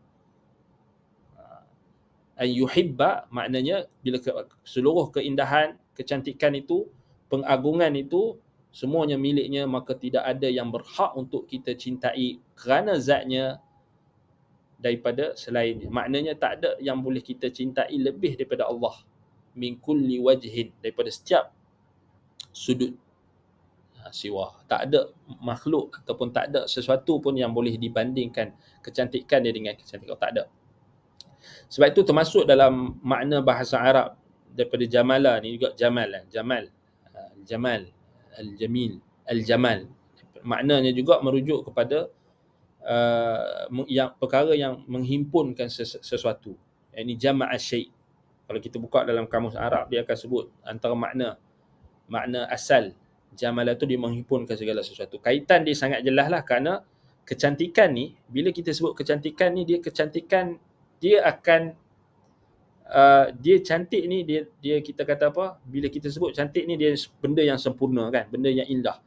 An yuhibba maknanya bila seluruh keindahan, kecantikan itu, pengagungan itu semuanya miliknya, maka tidak ada yang berhak untuk kita cintai kerana zatnya daripada selainnya. Maknanya tak ada yang boleh kita cintai lebih daripada Allah. Min kulli wajhin, daripada setiap sudut. Siwa. Tak ada makhluk ataupun tak ada sesuatu pun yang boleh dibandingkan kecantikan dia dengan kecantikan. Tak ada. Sebab itu termasuk dalam makna bahasa Arab daripada jamala ni juga jamal. Jamal. Jamal. Al-jamil. Al-jamal. Maknanya juga merujuk kepada yang perkara yang menghimpunkan sesuatu. Ini jama' asy-syai'. Kalau kita buka dalam kamus Arab, dia akan sebut antara makna asal jamala tu dia menghimpunkan segala sesuatu. Kaitan dia sangat jelas lah, kerana kecantikan ni, bila kita sebut kecantikan ni, dia akan dia cantik ni, dia kita kata apa, bila kita sebut cantik ni, dia benda yang sempurna kan, benda yang indah.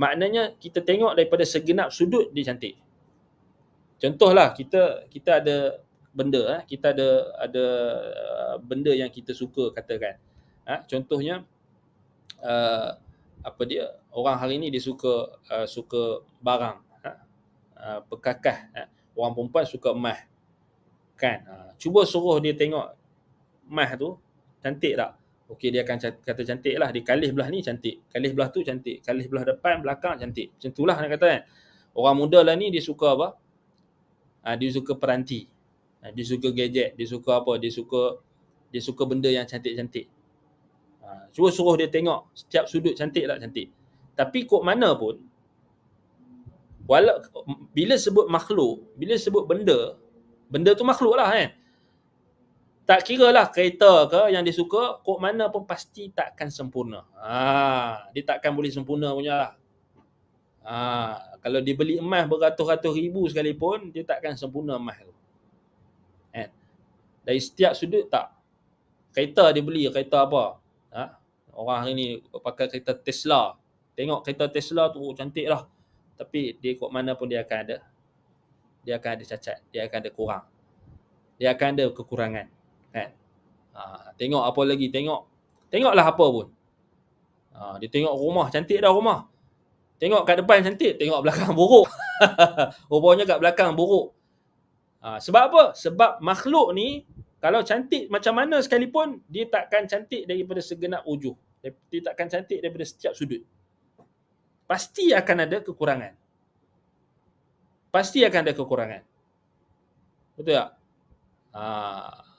Maknanya kita tengok daripada segenap sudut dia cantik. Contohlah kita ada benda, kita ada benda yang kita suka katakan. Contohnya apa dia, orang hari ni dia suka barang, perkakah, orang perempuan suka emas kan. Cuba suruh dia tengok emas tu cantik tak, okey dia akan kata cantik lah, dia kalis belah ni cantik, kalis belah tu cantik, kalis belah depan belakang cantik. Macam itulah nak kata kan. Orang muda lah ni dia suka apa, dia suka peranti, dia suka gadget, dia suka apa, dia suka benda yang cantik-cantik. Cuba suruh dia tengok setiap sudut cantik tak cantik. Tapi kok mana pun, bila sebut makhluk, bila sebut benda tu makhluk lah kan. Tak kira lah kereta ke yang dia suka, kok mana pun pasti takkan sempurna. Dia takkan boleh sempurna punya lah. Kalau dia beli emas beratus-ratus ribu sekalipun, dia takkan sempurna emas tu. Dari setiap sudut tak. Kereta dia beli, kereta apa? Orang hari ni pakai kereta Tesla. Tengok kereta Tesla tu cantik lah. Tapi dia kok mana pun dia akan ada cacat, dia akan ada kurang. Dia akan ada kekurangan. Kan? Tengok apa lagi, tengoklah apa pun. Dia tengok rumah, cantik dah rumah. Tengok kat depan cantik, tengok belakang buruk. Rupanya kat belakang buruk. Sebab apa? Sebab makhluk ni kalau cantik macam mana sekalipun, dia takkan cantik daripada segenap wujuh. Dia takkan cantik daripada setiap sudut. Pasti akan ada kekurangan. Pasti akan ada kekurangan. Betul tak?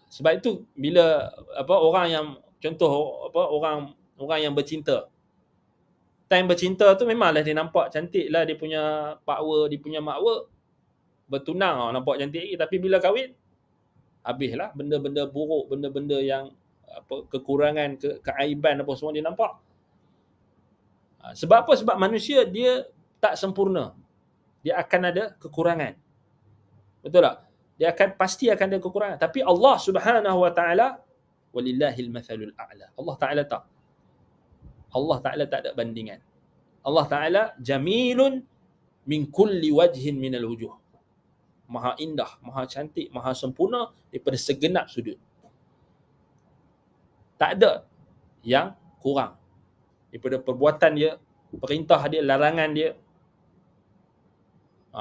Sebab itu bila orang yang contoh orang yang bercinta. Time bercinta tu memanglah dia nampak cantik lah, dia punya power, dia punya makwa. Bertunang nampak cantik lagi, tapi bila kahwin habislah benda-benda buruk, benda-benda yang kekurangan, keaiban apa semua dia nampak. Sebab apa? Sebab manusia dia tak sempurna. Dia akan ada kekurangan. Betul tak? Pasti akan ada kekurangan. Tapi Allah Subhanahu wa taala walillahil mathalul a'la. Allah Taala tak ada bandingan. Allah Taala jamilun min kulli wajhin minal wujuh. Maha indah, maha cantik, maha sempurna daripada segenap sudut. Tak ada yang kurang daripada perbuatan dia, perintah dia, larangan dia.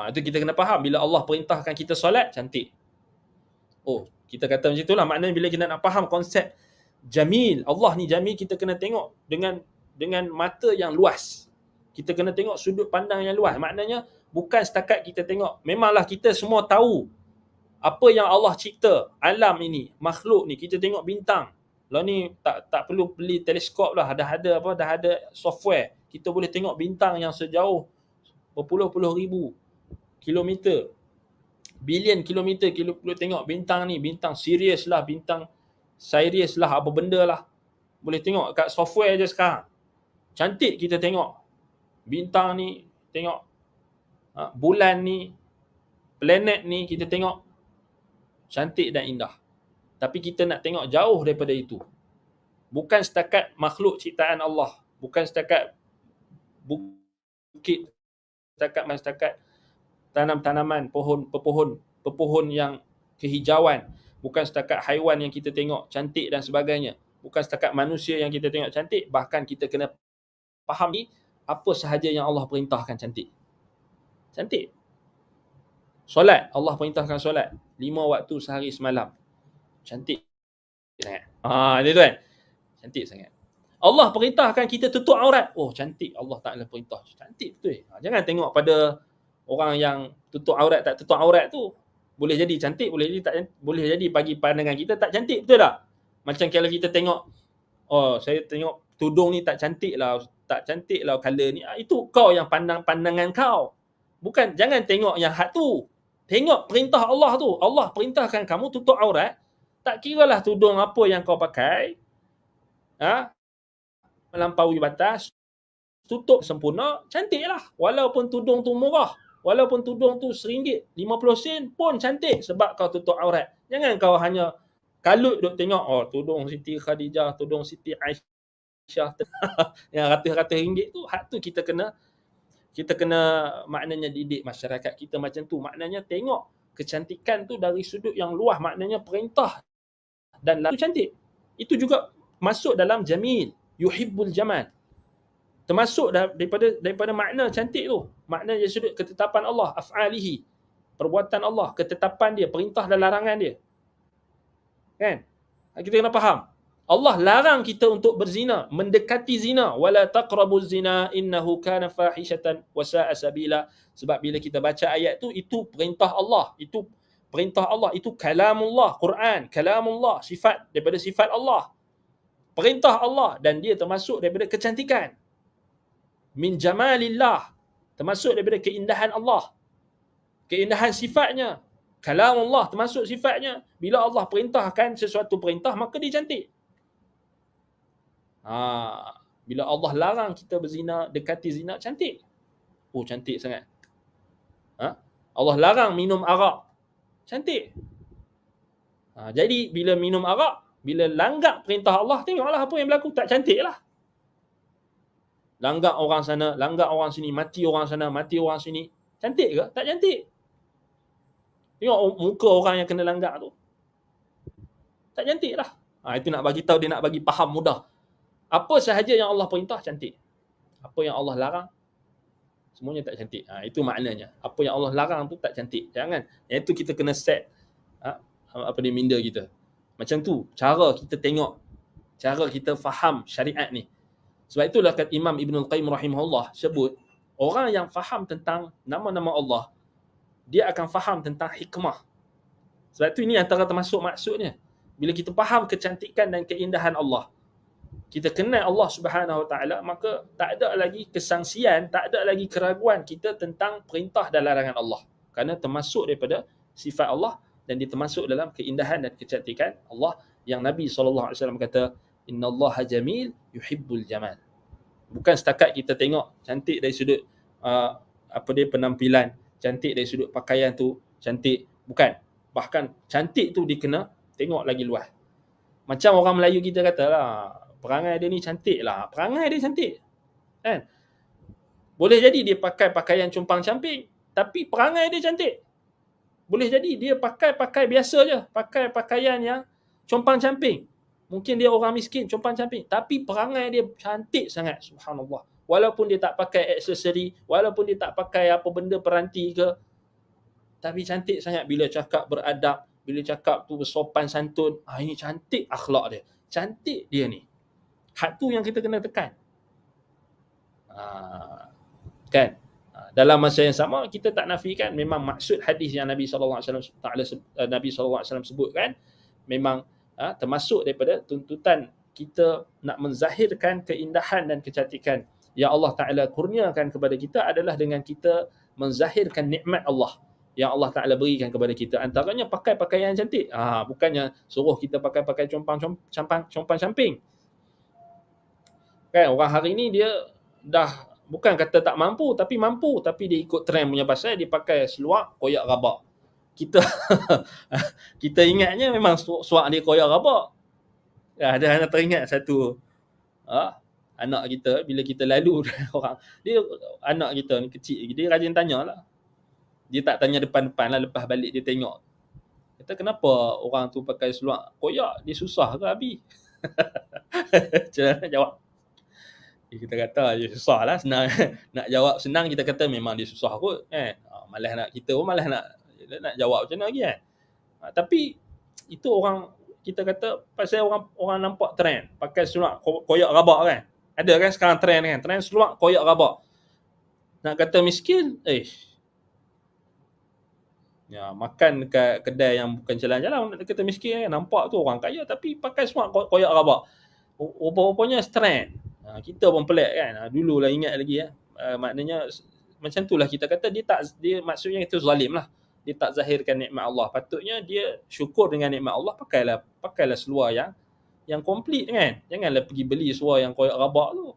Itu kita kena faham. Bila Allah perintahkan kita solat, cantik. Oh, kita kata macam itulah. Maknanya bila kita nak faham konsep jamil, Allah ni jamil, kita kena tengok dengan mata yang luas. Kita kena tengok sudut pandang yang luas. Maknanya bukan setakat kita tengok. Memanglah kita semua tahu apa yang Allah cipta, alam ini, makhluk ni. Kita tengok bintang. Lah ni tak perlu beli teleskop lah. Dah ada software. Kita boleh tengok bintang yang sejauh berpuluh-puluh ribu kilometer, bilion kilometer. Kita boleh tengok bintang ni, bintang Sirius lah, bintang Sirius lah, apa benda lah. Boleh tengok kat software je sekarang. Cantik kita tengok bintang ni, tengok bulan ni, planet ni, kita tengok cantik dan indah. Tapi kita nak tengok jauh daripada itu. Bukan setakat makhluk ciptaan Allah, bukan setakat bukit, setakat tanam-tanaman, pepohon yang kehijauan, bukan setakat haiwan yang kita tengok cantik dan sebagainya, bukan setakat manusia yang kita tengok cantik. Bahkan kita kena fahami apa sahaja yang Allah perintahkan cantik. Solat, Allah perintahkan solat 5 waktu sehari semalam. Cantik sangat. Dia tu kan. Cantik sangat. Allah perintahkan kita tutup aurat. Oh, cantik. Allah Taala perintah. Cantik betul. Jangan tengok pada orang yang tutup aurat tak tutup aurat tu. Boleh jadi cantik, boleh jadi bagi pandangan kita tak cantik, betul tak? Macam kalau kita tengok, saya tengok tudung ni tak cantik lah colour ni. Itu kau yang pandangan kau. Bukan, jangan tengok yang hak tu. Tengok perintah Allah tu. Allah perintahkan kamu tutup aurat. Tak kiralah tudung apa yang kau pakai, melampaui batas, tutup sempurna, cantik lah. Walaupun tudung tu murah, walaupun tudung tu RM1, 50 sen pun cantik sebab kau tutup aurat. Jangan kau hanya kalut duk tengok, tudung Siti Khadijah, tudung Siti Aisyah yang ratus-ratus ringgit tu. Hak tu kita kena maknanya didik masyarakat kita macam tu. Maknanya tengok kecantikan tu dari sudut yang luas. Maknanya perintah dan lalu cantik. Itu juga masuk dalam jamil, yuhibbul jamal. Termasuk daripada makna cantik tu. Makna dari sudut ketetapan Allah, af'alihi, perbuatan Allah, ketetapan dia, perintah dan larangan dia. Kan? Kita kena faham. Allah larang kita untuk berzina, mendekati zina. Wala taqrabuz zina innahu kana fahishatan wa sa'a sabila. Sebab bila kita baca ayat tu, itu perintah Allah. Itu perintah Allah. Itu kalamullah, Quran, kalamullah, sifat daripada sifat Allah. Perintah Allah, dan dia termasuk daripada kecantikan. Min jamalillah, termasuk daripada keindahan Allah. Keindahan sifatnya. Kalamullah termasuk sifatnya. Bila Allah perintahkan sesuatu perintah, maka dia cantik. Bila Allah larang kita berzina, dekati zina, cantik. Oh, cantik sangat. Allah larang minum arak, cantik. Jadi bila minum arak, bila langgar perintah Allah, tengoklah apa yang berlaku. Tak cantik lah. Langgar orang sana, langgar orang sini, mati orang sana, mati orang sini. Cantik ke? Tak cantik. Tengok muka orang yang kena langgar tu. Tak cantik lah. Itu nak bagi tahu, dia nak bagi faham mudah. Apa sahaja yang Allah perintah, cantik. Apa yang Allah larang, semuanya tak cantik. Itu maknanya. Apa yang Allah larang tu tak cantik. Jangan. Yang itu kita kena set minda kita. Macam tu cara kita tengok, cara kita faham syariat ni. Sebab itulah kata Imam Ibn Al-Qayyim rahimahullah sebut, orang yang faham tentang nama-nama Allah, dia akan faham tentang hikmah. Sebab itu ini antara termasuk maksudnya. Bila kita faham kecantikan dan keindahan Allah, kita kenal Allah Subhanahu Wa Taala, maka tak ada lagi kesangsian, tak ada lagi keraguan kita tentang perintah dan larangan Allah. Kerana termasuk daripada sifat Allah, dan dia termasuk dalam keindahan dan kecantikan Allah yang Nabi SAW kata, innallaha jamil yuhibbul jamal. Bukan setakat kita tengok cantik dari sudut penampilan, cantik dari sudut pakaian tu cantik, bukan. Bahkan cantik tu dia kena tengok lagi luas. Macam orang Melayu kita katalah, perangai dia ni cantik lah, perangai dia cantik kan. Boleh jadi dia pakai pakaian compang-camping tapi perangai dia cantik. Boleh jadi dia pakai biasa je, pakai pakaian yang compang-camping. Mungkin dia orang miskin, compang-camping, tapi perangai dia cantik sangat, subhanallah. Walaupun dia tak pakai aksesori, walaupun dia tak pakai apa benda peranti ke, tapi cantik sangat bila cakap beradab, bila cakap tu bersopan santun. Ini cantik akhlak dia. Cantik dia ni. Hak tu yang kita kena tekan. Kan? Dalam masa yang sama kita tak nafikan memang maksud hadis yang Nabi SAW sebutkan memang termasuk daripada tuntutan kita nak menzahirkan keindahan dan kecantikan yang Allah Ta'ala kurniakan kepada kita adalah dengan kita menzahirkan nikmat Allah yang Allah Ta'ala berikan kepada kita. Antaranya pakai pakaian cantik. Bukannya suruh kita pakai compang-camping. Kan, orang hari ni dia dah bukan kata tak mampu, tapi mampu, tapi dia ikut trend punya pasal dia pakai seluar koyak rabak. Kita ingatnya memang seluar dia koyak rabak. Ada anak teringat satu anak kita bila kita lalu orang, dia anak kita ni kecil, dia rajin tanyalah. Dia tak tanya depan-depan lah, lepas balik dia tengok. Kata kenapa orang tu pakai seluar koyak, dia susah ke Abi? Macam mana jawab? Kita kata dia susah lah, senang. Nak jawab senang kita kata memang dia susah kot malas nak, kita pun malas nak jawab macam mana lagi tapi itu orang, kita kata pasal orang nampak trend pakai seluar koyak rabak kan. Ada kan sekarang trend seluar koyak rabak. Nak kata miskin, makan dekat kedai yang bukan jalan-jalan, nak kata miskin kan. Nampak tu orang kaya tapi pakai seluar koyak rabak. Rupa-rupanya trend. Kita pun pelik kan. Dululah ingat lagi maknanya macam itulah kita kata dia maksudnya itu zalim lah. Dia tak zahirkan nikmat Allah. Patutnya dia syukur dengan nikmat Allah, pakailah seluar yang komplit kan. Janganlah pergi beli seluar yang koyak rabak tu.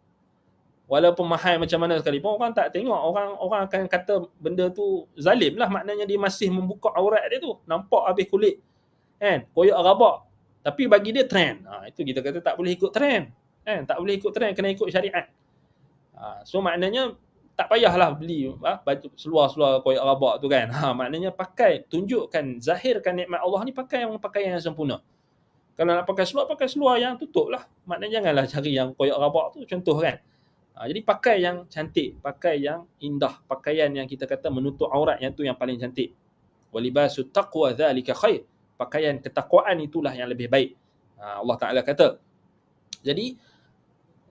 Walaupun mahal macam mana sekalipun, orang tak tengok, orang akan kata benda tu zalim lah. Maknanya dia masih membuka aurat dia tu, nampak habis kulit kan, koyak rabak. Tapi bagi dia trend. Itu kita kata tak boleh ikut trend kan. Tak boleh ikut trend, kena ikut syariat. So maknanya tak payahlah beli baju seluar koyak rabak tu kan. Maknanya pakai, tunjukkan, zahirkan nikmat Allah ni, pakai yang sempurna. Kalau nak pakai seluar yang tutup lah. Maknanya janganlah cari yang koyak rabak tu, contoh kan. Jadi pakai yang cantik, pakai yang indah, pakaian yang kita kata menutup aurat, yang tu yang paling cantik. Walibasut taqwa dzalika khair. Pakaian ketakwaan itulah yang lebih baik. Allah Ta'ala kata. Jadi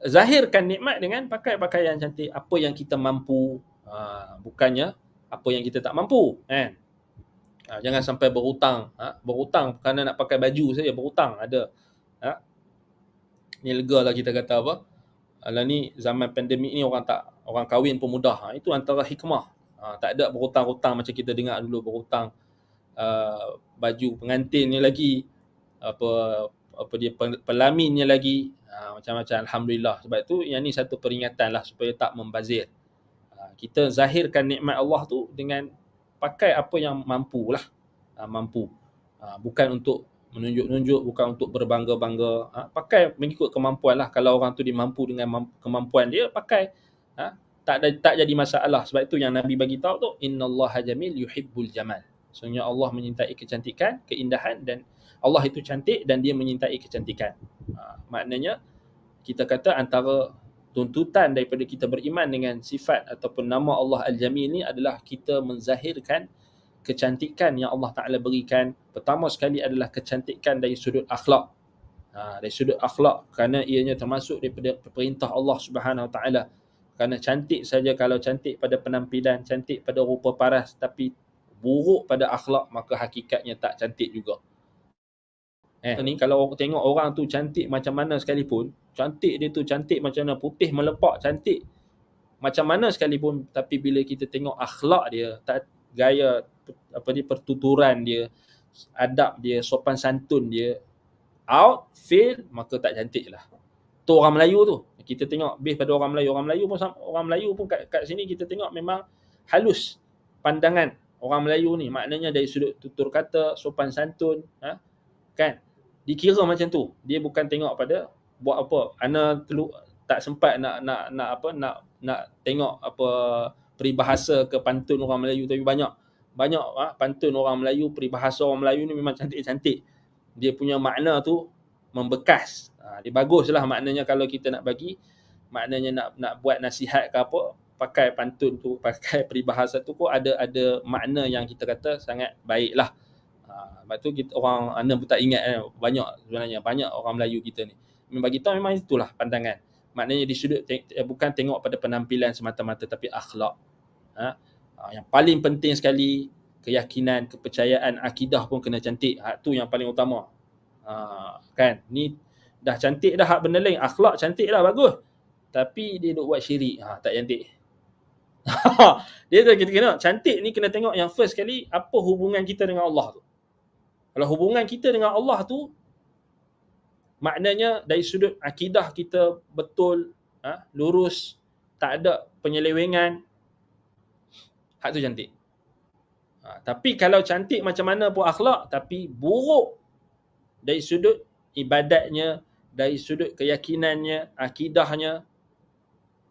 zahirkan nikmat dengan pakai pakaian cantik, apa yang kita mampu, bukannya apa yang kita tak mampu kan. Jangan sampai berhutang kerana nak pakai baju saja, berhutang ada. Ni lega lah kita kata apa, lah ni zaman pandemik ni orang kahwin pun mudah. Itu antara hikmah. Tak ada berhutang-hutang macam kita dengar dulu, berhutang baju pengantinnya lagi, apa dia pelaminnya lagi, macam-macam. Alhamdulillah. Sebab tu yang ni satu peringatan lah supaya tak membazir. Kita zahirkan nikmat Allah tu dengan pakai apa yang mampu lah. Mampu. Bukan untuk menunjuk-nunjuk, bukan untuk berbangga-bangga. Pakai mengikut kemampuan lah. Kalau orang tu dia mampu dengan kemampuan dia, pakai. Tak jadi masalah. Sebab itu yang Nabi bagi tahu tu, innallaha jamil yuhibbul jamal. Sebenarnya Allah menyintai kecantikan, keindahan, dan Allah itu cantik dan dia menyintai kecantikan. Maknanya kita kata antara tuntutan daripada kita beriman dengan sifat ataupun nama Allah Al-Jamil ni adalah kita menzahirkan kecantikan yang Allah Ta'ala berikan. Pertama sekali adalah kecantikan dari sudut akhlak. Dari sudut akhlak, kerana ianya termasuk daripada perintah Allah Subhanahu Wa Ta'ala. Kerana cantik saja, kalau cantik pada penampilan, cantik pada rupa paras, tapi buruk pada akhlak, maka hakikatnya tak cantik juga. Ni kalau tengok orang tu cantik macam mana sekalipun, cantik dia tu cantik macam mana, putih melepak, cantik macam mana sekalipun, tapi bila kita tengok akhlak dia, gaya pertuturan dia, adab dia, sopan santun dia out, fail, maka tak cantik lah. Tu orang Melayu tu. Kita tengok base pada orang Melayu. Orang Melayu pun kat sini kita tengok memang halus pandangan orang Melayu ni. Maknanya dari sudut tutur kata, sopan santun, kan? Dikira macam tu. Dia bukan tengok pada buat apa. Ana tak sempat nak tengok apa peribahasa ke pantun orang Melayu, tapi banyak pantun orang Melayu, peribahasa orang Melayu ni memang cantik-cantik. Dia punya makna tu membekas. Dia baguslah maknanya kalau kita nak bagi, maknanya nak buat nasihat ke apa, pakai pantun tu, pakai peribahasa tu kok ada makna yang kita kata sangat baiklah. Lepas tu anda pun tak ingat banyak sebenarnya, banyak orang Melayu kita ni. Bagi kita memang itulah pandangan. Maknanya di sudut bukan tengok pada penampilan semata-mata, tapi akhlak. Yang paling penting sekali, keyakinan, kepercayaan, akidah pun kena cantik. Tu yang paling utama. Kan? Ni dah cantik dah hak benda lain, akhlak cantik dah bagus. Tapi dia duk buat syirik, tak cantik. Dia tu kita kena cantik ni, kena tengok yang first kali apa hubungan kita dengan Allah tu. Kalau hubungan kita dengan Allah tu maknanya dari sudut akidah kita betul, lurus, tak ada penyelewengan, hak tu cantik. Tapi kalau cantik macam mana pun akhlak tapi buruk dari sudut ibadatnya, dari sudut keyakinannya, akidahnya,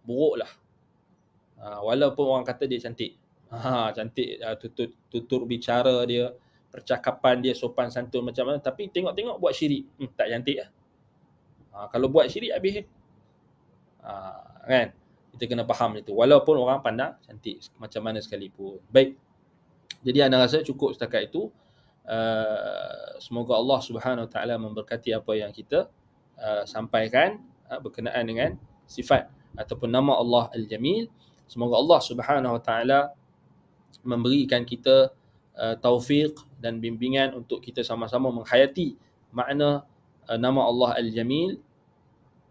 buruklah. Walaupun orang kata dia cantik. Cantik, tutur bicara dia, percakapan dia sopan santun macam mana, tapi tengok-tengok buat syirik, tak cantik lah. Kalau buat syirik habis. Kan? Kita kena faham itu. Walaupun orang pandang cantik macam mana sekalipun. Baik. Jadi anda rasa cukup setakat itu. Semoga Allah Subhanahu Wa Taala memberkati apa yang kita sampaikan berkenaan dengan sifat ataupun nama Allah Al-Jamil. Semoga Allah Subhanahu Wa Taala memberikan kita taufik dan bimbingan untuk kita sama-sama menghayati makna nama Allah Al-Jamil,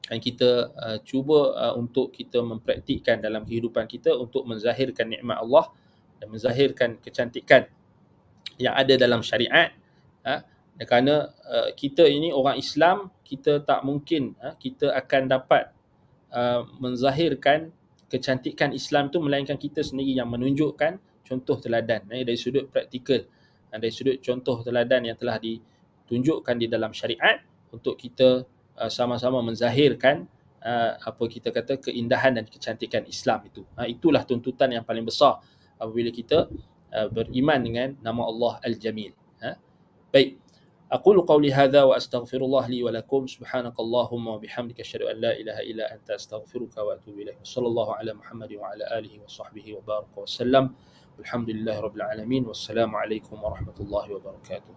dan kita cuba untuk kita mempraktikkan dalam kehidupan kita untuk menzahirkan nikmat Allah dan menzahirkan kecantikan yang ada dalam syariat. Kerana kita ini orang Islam, kita tak mungkin kita akan dapat menzahirkan kecantikan Islam tu melainkan kita sendiri yang menunjukkan contoh teladan dari sudut praktikal, dari sudut contoh teladan yang telah ditunjukkan di dalam syariat untuk kita sama-sama menzahirkan apa kita kata keindahan dan kecantikan Islam itu. Itulah tuntutan yang paling besar apabila kita beriman dengan nama Allah Al-Jamil. Baik. أقول قولي هذا وأستغفر الله لي ولكم سبحانك اللهم وبحمدك أشهد أن لا إله إلا أنت أستغفرك وأتوب إليك وصلى الله على محمد وعلى آله وصحبه وبارك وسلم والحمد لله رب العالمين والسلام عليكم ورحمة الله وبركاته.